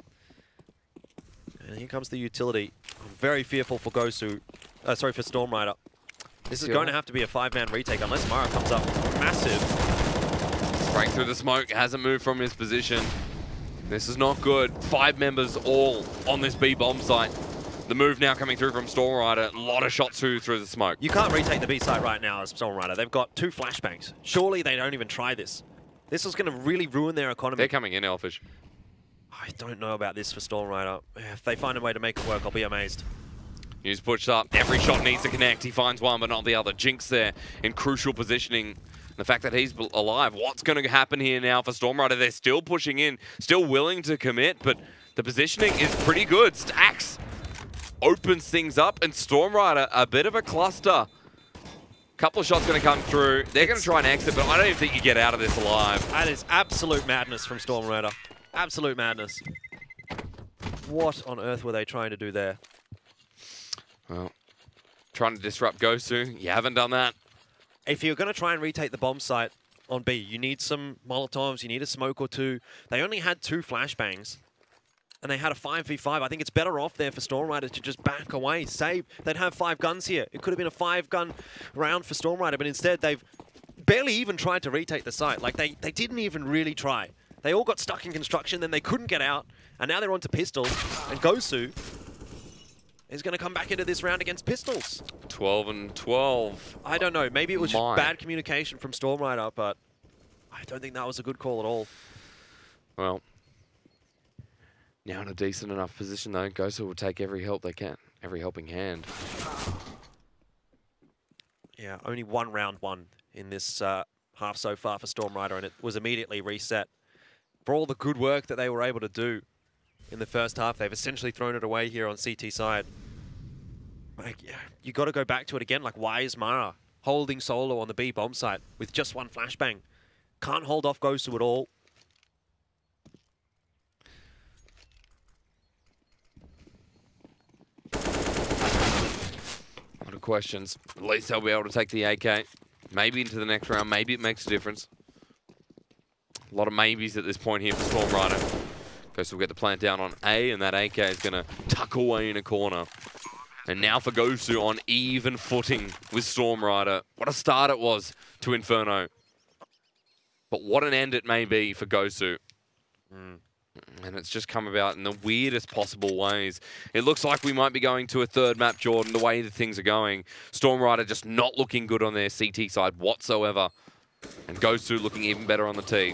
And here comes the utility. I'm very fearful for GOSU. Sorry, for Stormrider. This is going to have to be a 5-man retake unless Mara comes up massive. Sprang through the smoke, hasn't moved from his position. This is not good. 5 members all on this B bomb site. The move now coming through from Stormrider. A lot of shots through the smoke. You can't retake the B site right now as Stormrider. They've got 2 flashbangs. Surely they don't even try this. This is going to really ruin their economy. They're coming in, Elfish. I don't know about this for Stormrider. If they find a way to make it work, I'll be amazed. He's pushed up. Every shot needs to connect. He finds one, but not the other. Jinx there in crucial positioning. The fact that he's alive. What's going to happen here now for Stormrider? They're still pushing in, still willing to commit, but the positioning is pretty good. Stacks opens things up, and Stormrider, a bit of a cluster. Couple of shots going to come through. They're going to try and exit, but I don't even think you get out of this alive. That is absolute madness from Stormrider. Absolute madness. What on earth were they trying to do there? Well, trying to disrupt GOSU. You haven't done that. If you're going to try and retake the bomb site on B, you need some Molotovs, you need a smoke or 2. They only had 2 flashbangs, and they had a 5v5. I think it's better off there for Stormrider to just back away, save. They'd have 5 guns here. It could have been a 5-gun round for Stormrider, but instead they've barely even tried to retake the site. Like, they didn't even really try. They all got stuck in construction, then they couldn't get out, and now they're onto pistols, and GOSU is going to come back into this round against pistols. 12 and 12. I don't know. Maybe it was just bad communication from Stormrider, but I don't think that was a good call at all. Well, now in a decent enough position, though. GOSU will take every help they can. Every helping hand. Yeah, only one round won in this half so far for Stormrider, and it was immediately reset. For all the good work that they were able to do in the first half, they've essentially thrown it away here on CT side. Like, yeah, you got to go back to it again. Like, why is Mara holding solo on the B bomb site with just 1 flashbang? Can't hold off GOSU at all. A lot of questions. At least they'll be able to take the AK. Maybe into the next round. Maybe it makes a difference. A lot of maybes at this point here for Stormrider. GOSU will get the plant down on A, and that AK is going to tuck away in a corner. And now for GOSU on even footing with Stormrider. What a start it was to Inferno. But what an end it may be for GOSU. And it's just come about in the weirdest possible ways. It looks like we might be going to a 3rd map, Jordan, the way that things are going. Stormrider just not looking good on their CT side whatsoever. And GOSU looking even better on the T.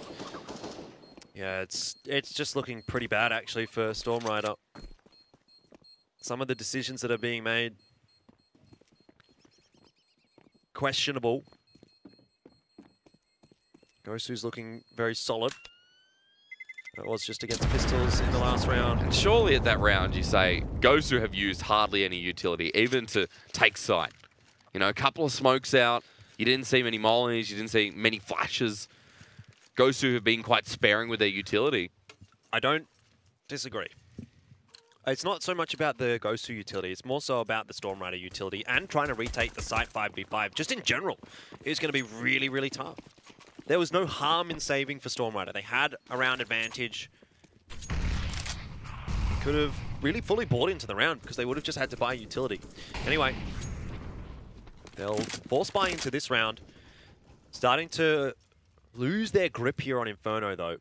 Yeah, it's just looking pretty bad, actually, for Stormrider. some of the decisions that are being made questionable. GOSU's looking very solid. It was just against Pistols in the last round. And surely at that round you say, GOSU have used hardly any utility, even to take sight. You know, a couple of smokes out. You didn't see many mollies. You didn't see many flashes. GOSU have been quite sparing with their utility. I don't disagree. It's not so much about the GOSU utility. It's more so about the Storm Rider utility and trying to retake the site 5v5. Just in general, it's going to be really, really tough. There was no harm in saving for Storm Rider. They had a round advantage. Could have really fully bought into the round because they would have just had to buy utility. Anyway, they'll force buy into this round. Starting to lose their grip here on Inferno, though.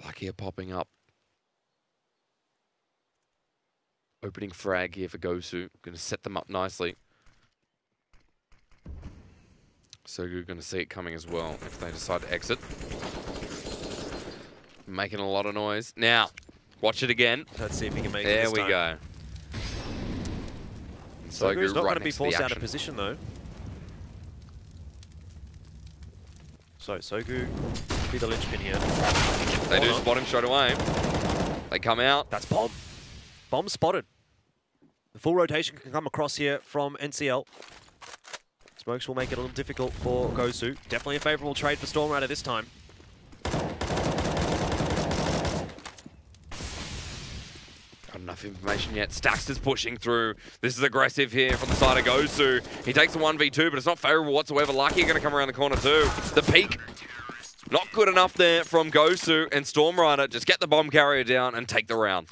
Lucky popping up. Opening frag here for GOSU. Going to set them up nicely. Sogu going to see it coming as well if they decide to exit. Making a lot of noise. Now, watch it again. Let's see if he can make it there this time. Go. Sogu's not right going to be forced out of position, though. So, Sogu will be the linchpin here. They do spot him straight away. They come out. That's Bomb. Bomb spotted. The full rotation can come across here from NCL. Smokes will make it a little difficult for GOSU. Definitely a favorable trade for Storm Rider this time. Not enough information yet. Stax is pushing through. This is aggressive here from the side of GOSU. He takes a 1v2, but it's not favorable whatsoever. Lucky going to come around the corner too. The peak, not good enough there from GOSU, and Storm Rider just get the bomb carrier down and take the round.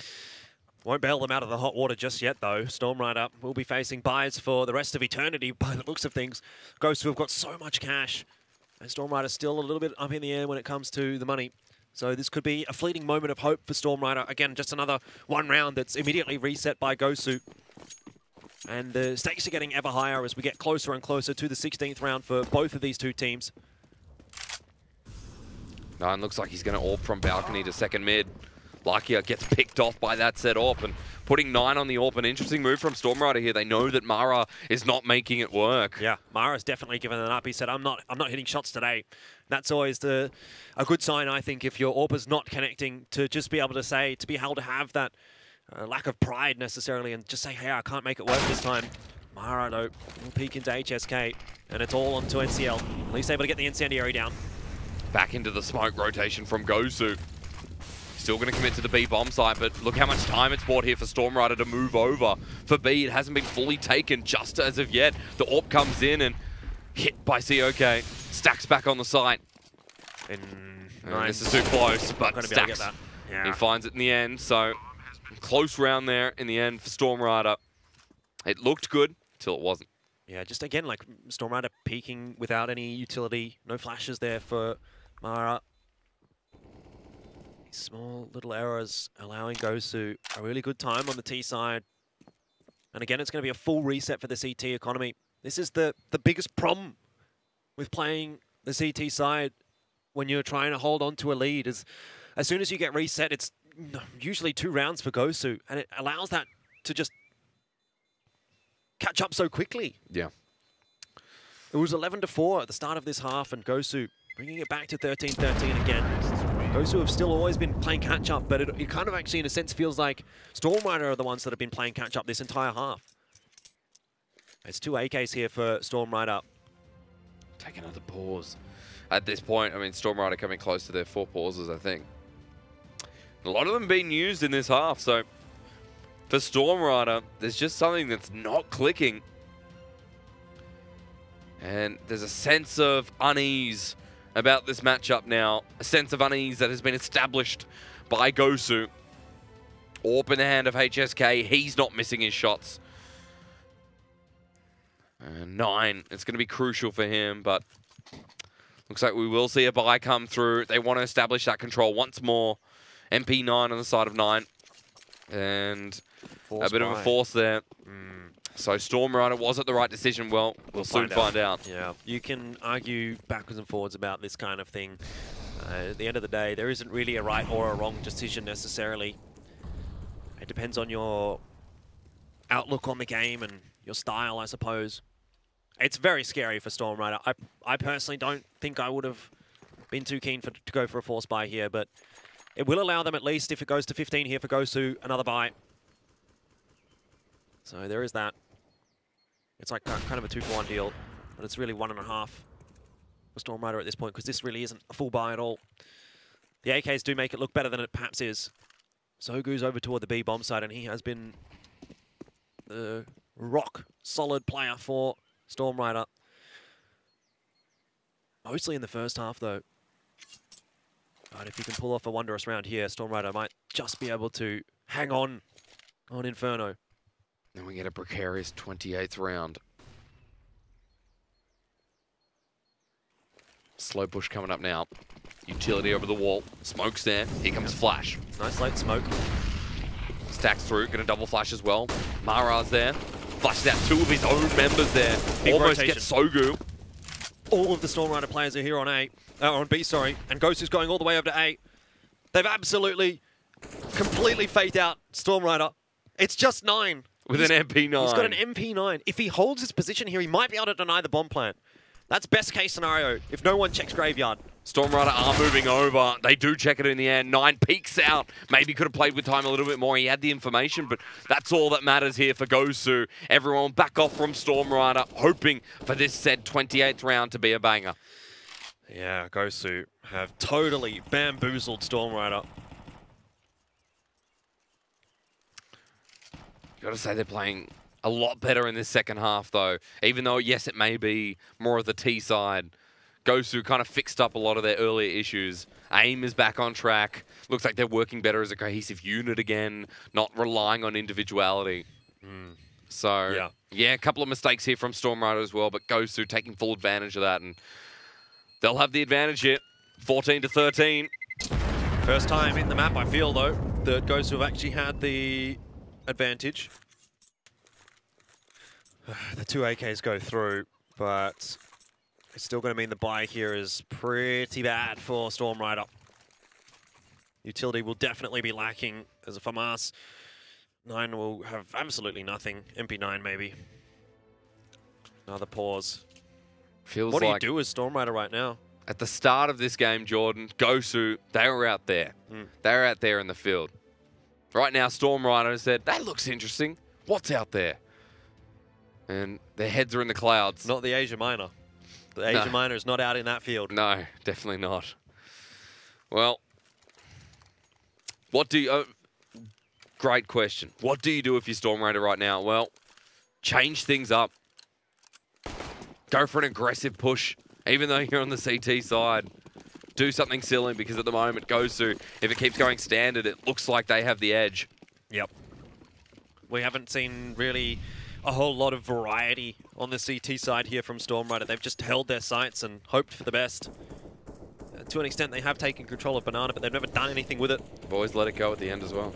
Won't bail them out of the hot water just yet, though. Storm Rider will be facing buys for the rest of eternity by the looks of things. GOSU have got so much cash, and Storm Rider still a little bit up in the air when it comes to the money. So this could be a fleeting moment of hope for Storm Rider. Again, just another one round that's immediately reset by GOSU. And the stakes are getting ever higher as we get closer and closer to the 16th round for both of these two teams. Nine looks like he's going to AWP from balcony to second mid. Lakia gets picked off by that set AWP and putting 9 on the AWP. An interesting move from Storm Rider here. They know that Mara is not making it work. Yeah, Mara's definitely given it up. He said, I'm not hitting shots today. That's always a good sign, I think, if your AWP is not connecting, to just be able to say, to be able to have that lack of pride necessarily and just say, hey, I can't make it work this time. Mara, though, will peek into HSK, and it's all onto NCL. At least able to get the incendiary down. Back into the smoke rotation from GOSU. Still going to commit to the B bomb site, but look how much time it's bought here for Storm Rider to move over. For B, it hasn't been fully taken just as of yet. The AWP comes in and hit by COK. Stacks back on the site. And this is too close, but Stacks, he finds it in the end. So close round there in the end for Storm Rider. It looked good till it wasn't. Yeah, just again, like Storm Rider peeking without any utility. No flashes there for Mara. Small little errors allowing GOSU a really good time on the T side. And again, it's going to be a full reset for the CT economy. This is the biggest problem with playing the CT side when you're trying to hold on to a lead. As soon as you get reset, it's usually 2 rounds for GOSU, and it allows that to just catch up so quickly. Yeah. It was 11-4 at the start of this half, and GOSU bringing it back to 13-13 again. GOSU have still always been playing catch-up, but it kind of actually, in a sense, feels like Storm Rider are the ones that have been playing catch-up this entire half. There's 2 AKs here for Storm Rider. Take another pause. At this point, I mean, Storm Rider coming close to their 4 pauses, I think. A lot of them being used in this half, so for Storm Rider, there's just something that's not clicking. And there's a sense of unease about this matchup now. A sense of unease that has been established by GOSU. AWP in the hand of HSK. He's not missing his shots. And 9. It's going to be crucial for him, but looks like we will see a buy come through. They want to establish that control once more. MP9 on the side of 9. And a bit of a force there. So Storm Rider, was it the right decision? Well, we'll soon find out. Yeah, you can argue backwards and forwards about this kind of thing. At the end of the day, there isn't really a right or a wrong decision necessarily. It depends on your outlook on the game and your style, I suppose. It's very scary for Storm Rider. I personally don't think I would have been too keen to go for a force buy here, but it will allow them, at least if it goes to 15 here for GOSU, another buy. So there is that. It's like kind of a 2-for-1 deal, but it's really 1.5 for Storm Rider at this point, because this really isn't a full buy at all. The AKs do make it look better than it perhaps is. Sogu's over toward the B bomb side, and he has been the rock-solid player for Storm Rider. Mostly in the first half, though. But if he can pull off a wondrous round here, Storm Rider might just be able to hang on Inferno. Then we get a precarious 28th round. Slow push coming up now. Utility over the wall. Smoke's there. Here comes Flash. Nice late smoke. Stacks through. Gonna double flash as well. Mara's there. Flashes out 2 of his own members there. Big Almost rotation. gets Sogu. All of the Storm Rider players are here on on B, sorry. And GOSU's going all the way over to A. They've absolutely, completely faked out Storm Rider. It's just 9. With an MP9. He's got an MP9. If he holds his position here, he might be able to deny the bomb plant. That's best case scenario, if no one checks Graveyard. Storm Rider are moving over. They do check it in the air. 9 peeks out. Maybe could have played with time a little bit more. He had the information, but that's all that matters here for GOSU. Everyone back off from Storm Rider, hoping for this said 28th round to be a banger. Yeah, GOSU have totally bamboozled Storm Rider. Gotta say they're playing a lot better in this second half, though. Even though, yes, it may be more of the T side. GOSU kind of fixed up a lot of their earlier issues. AIM is back on track. Looks like they're working better as a cohesive unit again, not relying on individuality. So, yeah, a couple of mistakes here from Storm Rider as well, but GOSU taking full advantage of that, and they'll have the advantage here. 14-13. First time in the map, I feel, though, that GOSU have actually had the advantage. The 2 AKs go through, but it's still going to mean the buy here is pretty bad for Storm Rider. Utility will definitely be lacking as a FAMAS. 9 will have absolutely nothing. MP9 maybe. Another pause. Feels what do like you do as Storm Rider right now? at the start of this game, Jordan, GOSU, they were out there. They were out there in the field. Right now, Storm Rider said, that looks interesting. What's out there? And their heads are in the clouds. Not the Asia Minor. The Asia Minor is not out in that field. No, definitely not. Well, what do you... great question. What do you do if you're Storm Rider right now? Well, change things up. Go for an aggressive push, even though you're on the CT side. Do something silly, because at the moment, GOSU, if it keeps going standard, it looks like they have the edge. Yep. We haven't seen really a whole lot of variety on the CT side here from Storm Rider. They've just held their sights and hoped for the best. To an extent, they have taken control of Banana, but they've never done anything with it. They've always let it go at the end as well.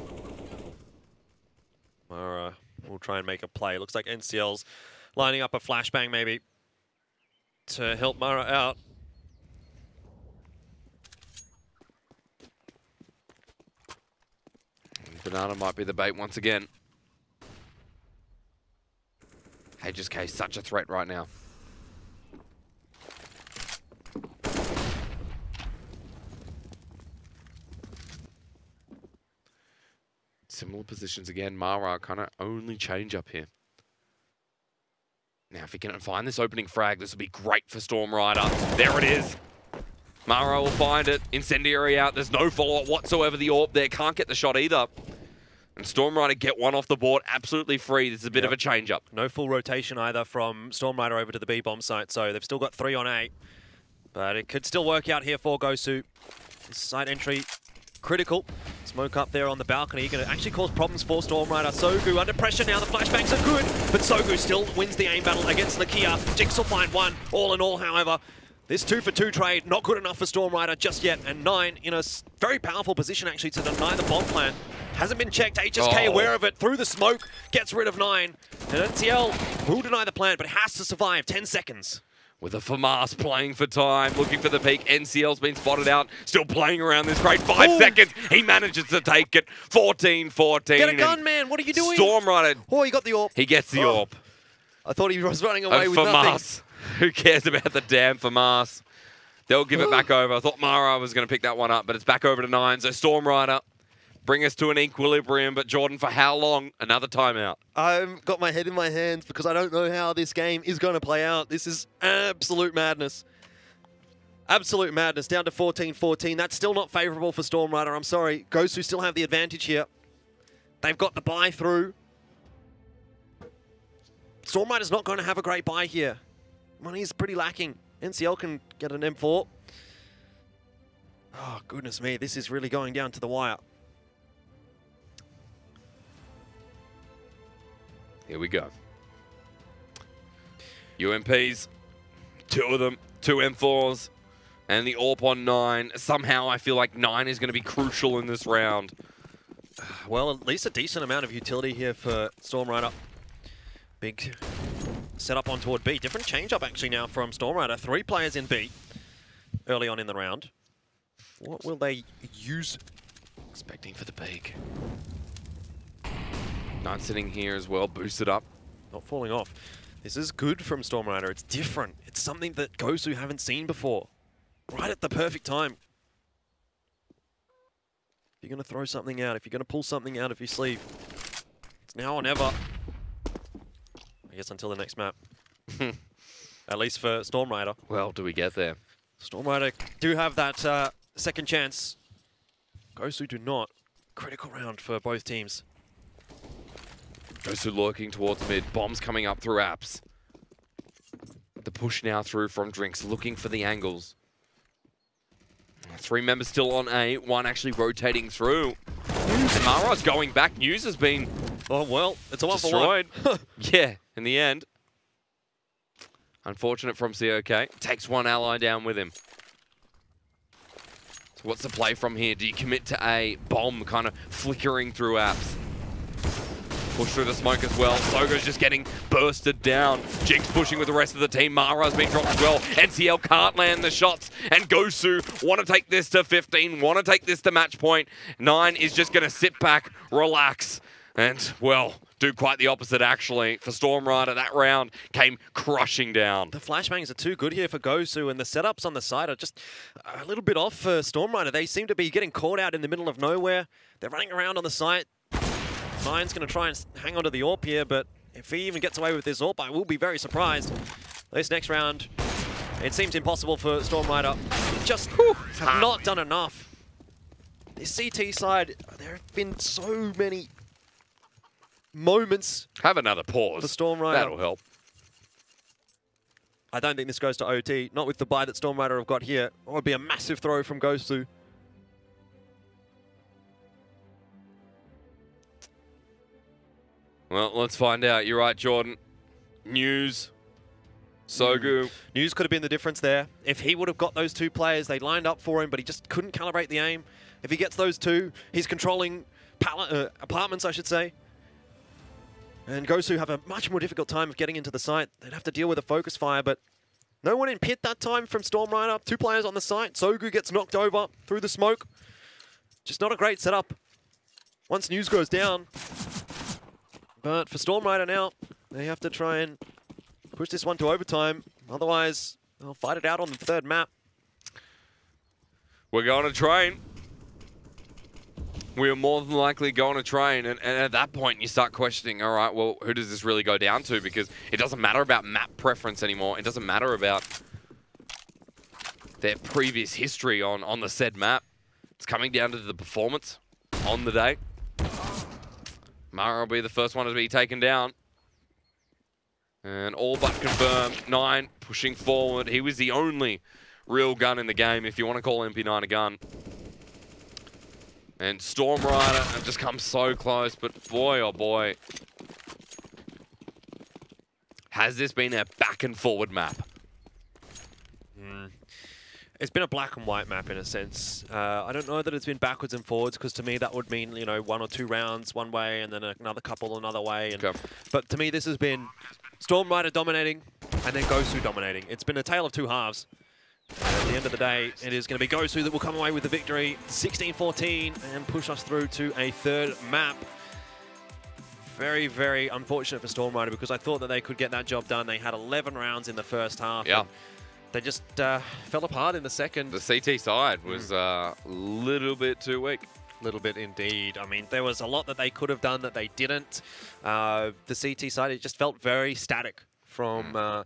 Mara will try and make a play. Looks like NCL's lining up a flashbang maybe to help Mara out. Banana might be the bait once again. HSK, such a threat right now. Similar positions again. Mara kind of only change up here. Now, if he can find this opening frag, this will be great for Storm Rider. There it is. Mara will find it. Incendiary out. There's no follow-up whatsoever. The AWP there can't get the shot either. And Storm Rider get one off the board absolutely free. This is a bit of a change-up. No full rotation either from Storm Rider over to the B-bomb site, so they've still got 3 on 8. But it could still work out here for GOSU. Side entry, critical. Smoke up there on the balcony, going to actually cause problems for Storm Rider. Sogu under pressure now, the flashbangs are good, but Sogu still wins the aim battle against Lakia. Jinx will find one. All in all, however, this 2-for-2 trade, not good enough for Storm Rider just yet, and 9 in a very powerful position actually to deny the bomb plant. Hasn't been checked, HSK aware of it, through the smoke, gets rid of 9. And NCL will deny the plant, but has to survive 10 seconds. with a FAMAS playing for time, looking for the peak. NCL's been spotted out, still playing around this crate. 5 seconds, he manages to take it. 14-14. Get a gun, man. What are you doing? Stormrider. Oh, he got the AWP. He gets the AWP. I thought he was running away with FAMAS. nothing. Who cares about the damn FAMAS? They'll give it back over. I thought Mara was going to pick that one up, but it's back over to 9. So Stormrider, bring us to an equilibrium. But Jordan, for how long? Another timeout. I've got my head in my hands because I don't know how this game is going to play out. This is absolute madness. Absolute madness. Down to 14-14. That's still not favorable for Stormrider. I'm sorry. GOSU still have the advantage here. They've got the buy through. Stormrider's not going to have a great buy here. Money is pretty lacking. NCL can get an M4. Oh, goodness me. This is really going down to the wire. Here we go. UMPs, 2 of them, 2 M4s, and the AWP on 9. Somehow I feel like 9 is going to be crucial in this round. Well, at least a decent amount of utility here for Stormrider. Big setup on toward B. Different change-up actually now from Stormrider. 3 players in B early on in the round. What will they use? Expecting for the peak. 9 sitting here as well, boosted up. Not falling off. This is good from Stormrider. It's different. It's something that GOSU haven't seen before. Right at the perfect time. If you're going to throw something out, if you're going to pull something out of your sleeve, it's now or never. I guess until the next map. At least for Stormrider. Well, do we get there? Stormrider do have that second chance. GOSU do not. Critical round for both teams. GOSU lurking towards mid. Bombs coming up through apps. The push now through from Drinks, looking for the angles. 3 members still on A, 1 actually rotating through. And Mara's going back. News has been well, it's a 1 destroyed. for 1. Yeah, in the end. Unfortunate from COK. Takes 1 ally down with him. So what's the play from here? Do you commit to A? Bomb kind of flickering through apps. Push through the smoke as well. Sogo's just getting bursted down. Jinx pushing with the rest of the team. Mara's been dropped as well. NCL can't land the shots. And GOSU want to take this to 15, want to take this to match point. 9 is just going to sit back, relax, and, well, do quite the opposite, actually. For Stormrider, that round came crushing down. The flashbangs are too good here for GOSU, and the setups on the side are just a little bit off for Stormrider. They seem to be getting caught out in the middle of nowhere. They're running around on the site. 9's going to try and hang on to the AWP here, but if he even gets away with this AWP, I will be very surprised. This next round, it seems impossible for Stormrider. Just have not done enough. This CT side, there have been so many moments. Have another pause. For Stormrider. That'll help. I don't think this goes to OT, not with the buy that Stormrider have got here. It would be a massive throw from GOSU. Well, let's find out. You're right, Jordan. News. Sogu. News could have been the difference there. If he would have got those 2 players, they lined up for him, but he just couldn't calibrate the aim. If he gets those 2, he's controlling apartments, I should say. And GOSU have a much more difficult time of getting into the site. They'd have to deal with a focus fire, but no one in pit that time from Stormrider. 2 players on the site. Sogu gets knocked over through the smoke. Just not a great setup. Once News goes down. But for Stormrider now, they have to try and push this one to overtime. Otherwise, they'll fight it out on the 3rd map. We're going to train. We are more than likely going to train. And at that point, you start questioning, all right, well, who does this really go down to? Because it doesn't matter about map preference anymore. It doesn't matter about their previous history on the said map. It's coming down to the performance on the day. Mara will be the first one to be taken down. And all but confirmed. 9 pushing forward. He was the only real gun in the game, if you want to call MP9 a gun. And Stormrider have just come so close, but boy, oh boy. Has this been a back and forward map? It's been a black and white map in a sense. I don't know that it's been backwards and forwards, because to me that would mean, you know, 1 or 2 rounds one way and then another couple another way. And, okay. But to me this has been Stormrider dominating, and then GOSU dominating. It's been a tale of two halves. And at the end of the day, it is going to be GOSU that will come away with the victory, 16-14, and push us through to a third map. Very, very unfortunate for Storm Rider because I thought that they could get that job done. They had 11 rounds in the first half. Yeah. They just fell apart in the second. The CT side was a little bit too weak. Little bit indeed. I mean, there was a lot that they could have done that they didn't. The CT side, it just felt very static from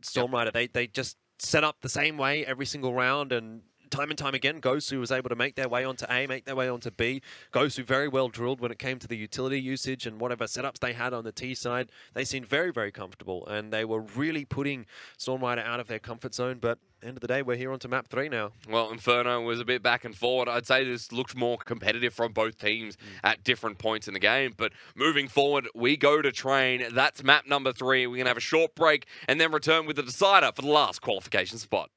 Storm Rider. They just set up the same way every single round, and time again, GOSU was able to make their way onto A, make their way onto B. GOSU very well drilled when it came to the utility usage and whatever setups they had on the T side. They seemed very, very comfortable, and they were really putting Storm Rider out of their comfort zone. But end of the day, we're here onto map 3 now. Well, Inferno was a bit back and forward. I'd say this looked more competitive from both teams at different points in the game. But moving forward, we go to train. That's map number 3. We're going to have a short break and then return with the decider for the last qualification spot.